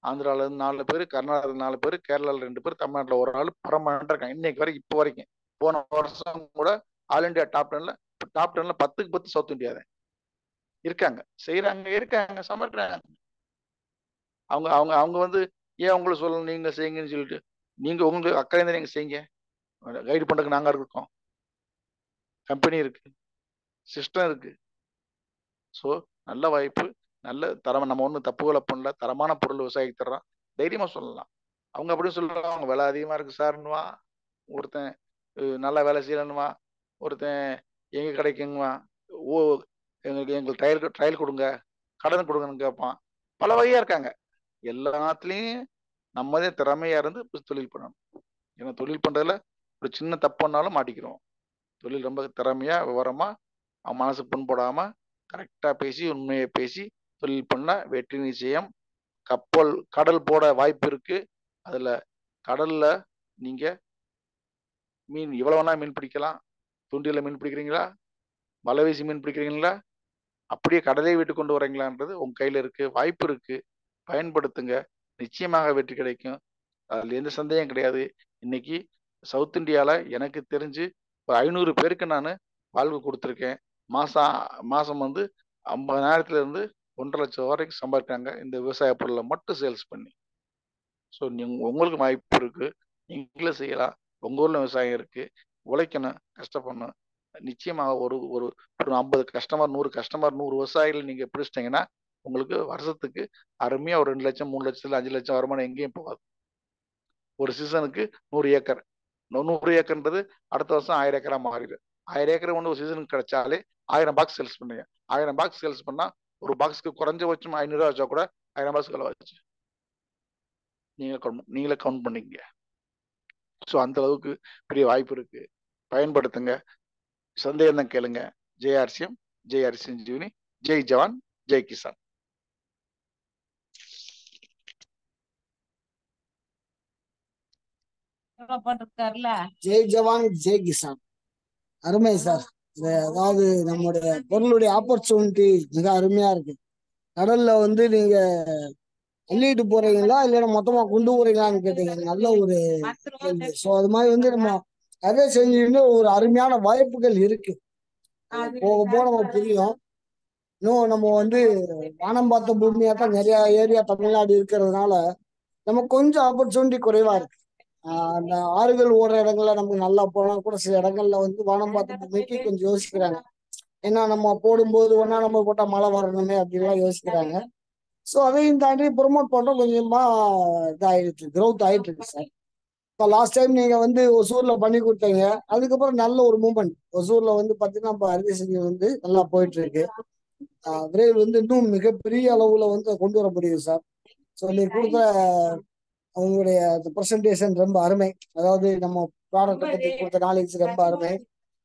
ஆந்திரால இருந்து 4 பேர், கர்நாடகால 4 பேர், கேரளால 2 பேர், தமிழ்நாட்டுல ஒரு ஆள் பரமனண்டா இருக்காங்க இன்னைக்கு வரைக்கும். இப்போ வரைக்கும் போன வருஷம் கூட ஆல் இண்டியா டாப் 10ல 10க்கு 10 சவுத் இந்தியா தான் இருக்காங்க, செய்யறாங்க, இருக்காங்க, சமைக்கிறாங்க. அவங்க அவங்க அவங்க வந்து ஏன் உங்களை சொல்லணும் நீங்க செய்யுங்கன்னு சொல்லிட்டு, நீங்க உங்களுக்கு அக்கறை இருந்தா நீங்க செய்யுங்க. கைடு பண்றதுக்கு நாங்க இருக்கோம், கம்பெனி இருக்கு, சிஸ்டம் இருக்கு. ஸோ நல்ல வாய்ப்பு, நல்ல தரம். நம்ம ஒன்றும் தப்புகளை பண்ணல, தரமான பொருள் விவசாயிக்கு தர்றோம், தைரியமா சொல்லலாம். அவங்க அப்படின்னு சொல்றாங்க, அவங்க விலை அதிகமா இருக்கு சார்னுவா ஒருத்தன், நல்லா வேலை செய்யலன்னுவா ஒருத்தன், எங்க கிடைக்குங்கவா, ஓ எங்களுக்கு ட்ரையல் கொடுங்க, கடன் கொடுங்கன்னு கேட்பான். பல வகையா இருக்காங்க. எல்லாத்துலேயும் நம்மதே திறமையா இருந்து தொழில் பண்ணணும். ஏன்னா தொழில் பண்றதுல ஒரு சின்ன தப்பு பண்ணாலும் மாட்டிக்கிறோம். தொழில் ரொம்ப திறமையா விவரமா மனசு புண்படாம கரெக்டா பேசி உண்மையை பேசி தொழில் பண்ண வெற்றி நிச்சயம். கடல் போட வாய்ப்பு இருக்கு. அதுல கடல்ல நீங்க மீன் எவ்வளவு வேணா மீன் பிடிக்கலாம். தூண்டில மீன் பிடிக்கிறீங்களா, வலை வீசி மீன் பிடிக்கிறீங்களா, அப்படியே கடலை விட்டு கொண்டு வரீங்களான்றது உங்க கையில இருக்கு, வாய்ப்பு இருக்கு, பயன்படுத்துங்க, நிச்சயமாக வெற்றி கிடைக்கும். அதுல எந்த சந்தேகம் கிடையாது. இன்னைக்கு சவுத் இந்தியால எனக்கு தெரிஞ்சு ஒரு 500 பேருக்கு நான் வாழ்வு கொடுத்துருக்கேன். மாசம் வந்து 50,000 இருந்து 1.5 லட்சம் வரைக்கும் சம்பாதிக்கிறாங்க இந்த விவசாய பொருளை மட்டும் சேல்ஸ் பண்ணி. ஸோ உங்களுக்கு வாய்ப்பு இருக்கு, நீங்களும் செய்யலாம். உங்க ஊர்ல விவசாயம் இருக்கு, உழைக்கணும், கஷ்டப்படணும். நிச்சயமாக ஒரு ஒரு ஒரு 50 கஸ்டமர் 100 கஸ்டமர் 100 விவசாயிகள் நீங்க பிடிச்சிட்டீங்கன்னா உங்களுக்கு வருஷத்துக்கு அருமையா ஒரு 2 லட்சம் 3 லட்சத்துல 5 லட்சம் வருமானம் எங்கேயும் போகாது. ஒரு சீசனுக்கு 100 ஏக்கர், 100 ஏக்கர்ன்றது அடுத்த வருஷம் 1000 ஏக்கரா மாறிடும். 1000 ஏக்கர் ஒன்று ஒரு சீசனுக்கு கிடைச்சாலே 1000 பாக்ஸ் சேல்ஸ் பண்ணுங்க. 1000 பாக்ஸ் சேல்ஸ் பண்ணா ஒரு பாக்ஸ்க்கு குறைஞ்சபட்சம் 500 ரூபா வச்சா கூட 1000 பாக்ஸ் விலை வச்சு நீங்களே கவுண்ட் பண்ணிக்கங்க. ஸோ அந்த அளவுக்கு பெரிய வாய்ப்பு இருக்கு, பயன்படுத்துங்க. சந்தேகம் தான் கேளுங்க. ஜெய்ஆர்சிஎம், ஜெய்ஆர்சிஎம் ஜீவனி, ஜெய் ஜவான், ஜெய் கிசான். ஜெய் ஜவான் ஜெய் கிசான். அருமை சார். அதாவது நம்முடைய பொருளுடைய ஆப்பர்ச்சுனிட்டி மிக அருமையா இருக்கு. கடல்ல வந்து நீங்க அள்ளிட்டு போறீங்களா இல்ல மொத்தமா கொண்டு போறீங்களான்னு கேட்டீங்க, நல்ல ஒரு கேள்வி. ஸோ அது மாதிரி வந்து நம்ம அதை செஞ்சுட்டு ஒரு அருமையான வாய்ப்புகள் இருக்கு. போக போக நம்ம புரியும். இன்னும் நம்ம வந்து வானம் பார்த்த பூமியா தான் நிறைய ஏரியா தமிழ்நாடு இருக்கிறதுனால நம்ம கொஞ்சம் ஆப்பர்ச்சுனிட்டி குறைவா இருக்கு. அந்த ஆறுகள் ஓடுற இடங்கள்ல நமக்கு நல்லா போனா கூட சில இடங்கள்ல வந்து வானம் பார்த்த பூமிக்கு கொஞ்சம் யோசிக்கிறாங்க. ஏன்னா நம்ம போடும்போது ஒன்னா நம்ம போட்டா மழை வரணுமே அப்படின்லாம் யோசிக்கிறாங்க. ஸோ அதையும் தாண்டி ப்ரொமோட் பண்றோம், கொஞ்சமா இதாயிட்டு க்ரோத் ஆயிட்டு இருக்கு சார். இப்போ லாஸ்ட் டைம் நீங்க வந்து ஒசூர்ல பண்ணி கொடுத்தீங்க, அதுக்கப்புறம் நல்ல ஒரு மூவ்மெண்ட் ஒசூர்ல வந்து பாத்தீங்கன்னா இப்போ அரிசி செஞ்சு வந்து நல்லா போயிட்டு இருக்கு. விரைவில் வந்து இன்னும் மிகப்பெரிய அளவுல வந்து கொண்டு வர முடியுது சார். ஸோ நீ கொடுத்த அவங்களுடைய ப்ரெசன்டேஷன் ரொம்ப அருமை. அதாவது நம்ம ப்ராடக்ட்டை பத்தி கொடுத்த நாலேஜ் ரொம்ப அருமை.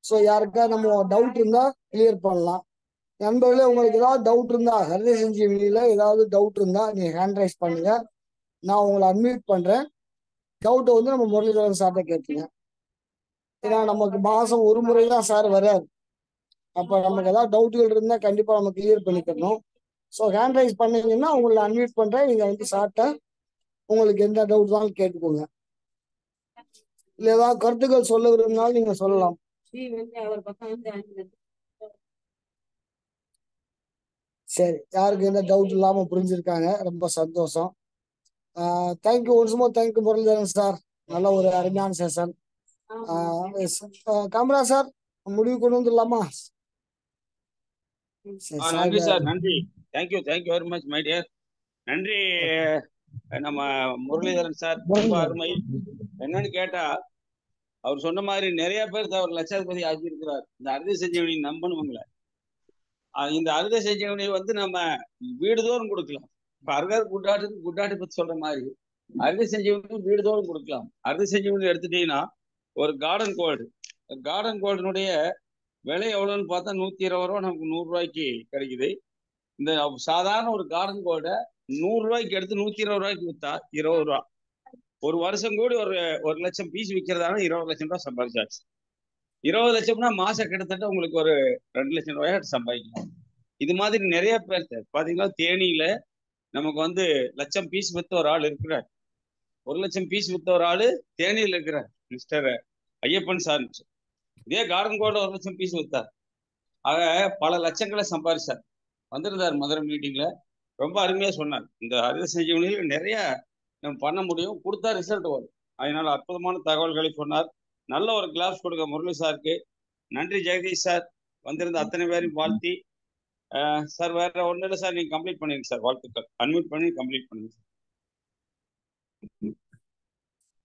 ஸோ யாருக்கா நம்ம டவுட் இருந்தா கிளியர் பண்ணலாம். நண்பர்களே, உங்களுக்கு ஏதாவது டவுட் இருந்தா ஹரித சஞ்சீவினியில ஏதாவது டவுட் இருந்தா நீங்க ஹேண்ட் ரைஸ் பண்ணுங்க, நான் உங்களை அட்மிட் பண்றேன். டவுட்டை வந்து நம்ம முரளிதரன் சார்ட்ட கேட்டுங்க. ஏன்னா நமக்கு மாசம் ஒரு முறை தான் சார் வராது. அப்ப நமக்கு ஏதாவது டவுட்டுகள் இருந்தா கண்டிப்பா நம்ம கிளியர் பண்ணிக்கணும். ஸோ ஹேண்ட் ரைஸ் பண்ணீங்கன்னா உங்களை அட்மிட் பண்றேன், நீங்க வந்து சார்ட்ட உங்களுக்கு எந்த டவுட் தான் கேட்டுக்கோங்க. இல்ல ஏதாவது கருத்துக்கள் சொல்ல விரும்பினாலும் நீங்க சொல்லலாம். சரி, யாருக்கு எந்த டவுட் இல்லாம புரிஞ்சிருக்காங்க, ரொம்ப சந்தோஷம். Thank you once more, thank you Muralidharan sir, நல்ல ஒரு அருமையான செஷன். காமரா சார், முடிவு கொண்டு வந்துடலாமா? நன்றி சார், நன்றி. Thank you very much my dear. நன்றி நம்ம முரளிதரன் சார், ரொம்ப அருமை. என்னன்னு கேட்டா, அவர் சொன்ன மாதிரி நிறைய பேர் அவர் லட்சாதிபதி ஆகியிருக்கிறார். இந்த அறுதி செஞ்சவனி நம்பணுங்கள, இந்த அறுதி செஞ்சவனி வந்து நம்ம வீடுதோறும் கொடுக்கலாம். இப்ப அறுகார் குட்டாட்டு பத்தி சொல்ற மாதிரி அறுதி செஞ்சவனி வீடுதோறும் கொடுக்கலாம். அறுதி செஞ்சவனி எடுத்துட்டீங்கன்னா ஒரு கார்டன் கோல்டுனுடைய விலை எவ்வளவுன்னு பார்த்தா 120 ரூபா, நமக்கு 100 ரூபாய்க்கு கிடைக்குது. இந்த சாதாரண ஒரு கார்டன் கோல்டை 100 ரூபாய்க்கு எடுத்து 120 ரூபாய்க்கு வித்தா 20 ரூபா. ஒரு வருஷம் கூடி ஒரு லட்சம் பீஸ் விற்கிறதால 20 லட்சம் ரூபாய் சம்பாதிச்சாச்சு. 20 லட்சம்னா மாசம் கிட்டத்தட்ட உங்களுக்கு ஒரு 2 லட்சம் ரூபாய் சம்பாதிக்கலாம். இது மாதிரி நிறைய பேர் பாத்தீங்கன்னா தேனியில நமக்கு வந்து லட்சம் பீஸ் வித்த ஒரு ஆள் இருக்கிறார். 1 லட்சம் பீஸ் வித்த ஒரு ஆளு தேனியில் இருக்கிறார், மிஸ்டர் ஐயப்பன் சார். இதே கார்டன் கோல்டு 1 லட்சம் பீஸ் வித்தார். ஆக பல லட்சங்களை சம்பாதிச்சார். வந்திருந்தார் மதுரை மீட்டிங்ல, ரொம்ப அருமையா சொன்னார். இந்த அறுதி செஞ்சவனில் நிறைய நம்ம பண்ண முடியும், கொடுத்தா ரிசல்ட் வரும். அதனால அற்புதமான தகவல்களை சொன்னார். நல்ல ஒரு கிளாஸ் கொடுக்க முரளி சாருக்கு நன்றி. ஜெகதீஷ் சார் வந்திருந்த அத்தனை பேரையும் வாழ்த்தி. சார் வேற ஒன்றும் இல்லை சார், நீங்க கம்ப்ளீட் பண்ணிருங்க சார். வாழ்த்துக்கள். அன்மியூட் பண்ணி கம்ப்ளீட் பண்ணுங்க சார்.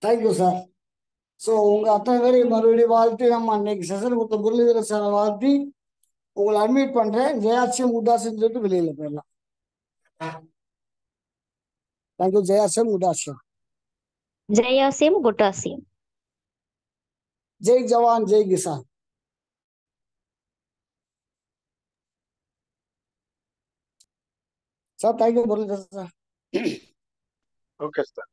Thank you sir. ஸோ உங்க அத்தனை பேரையும் மறுபடியும் வாழ்த்தி, நம்ம அன்னைக்கு செஷன் கொடுத்த முரளிதரன் சாரை வாழ்த்தி உங்களை அட்மிட் பண்றேன். ஜெயாசியம் உதாசியம் சொல்லிட்டு வெளியில போயிடலாம். தேங்க்யூ. ஜெயாசியம் உதாசியம். ஜெயாசியம் குட்டாசியம். ஜெய் ஜவான் ஜெய் கிசான். Sir thank you Muralidharan sir. Okay sir.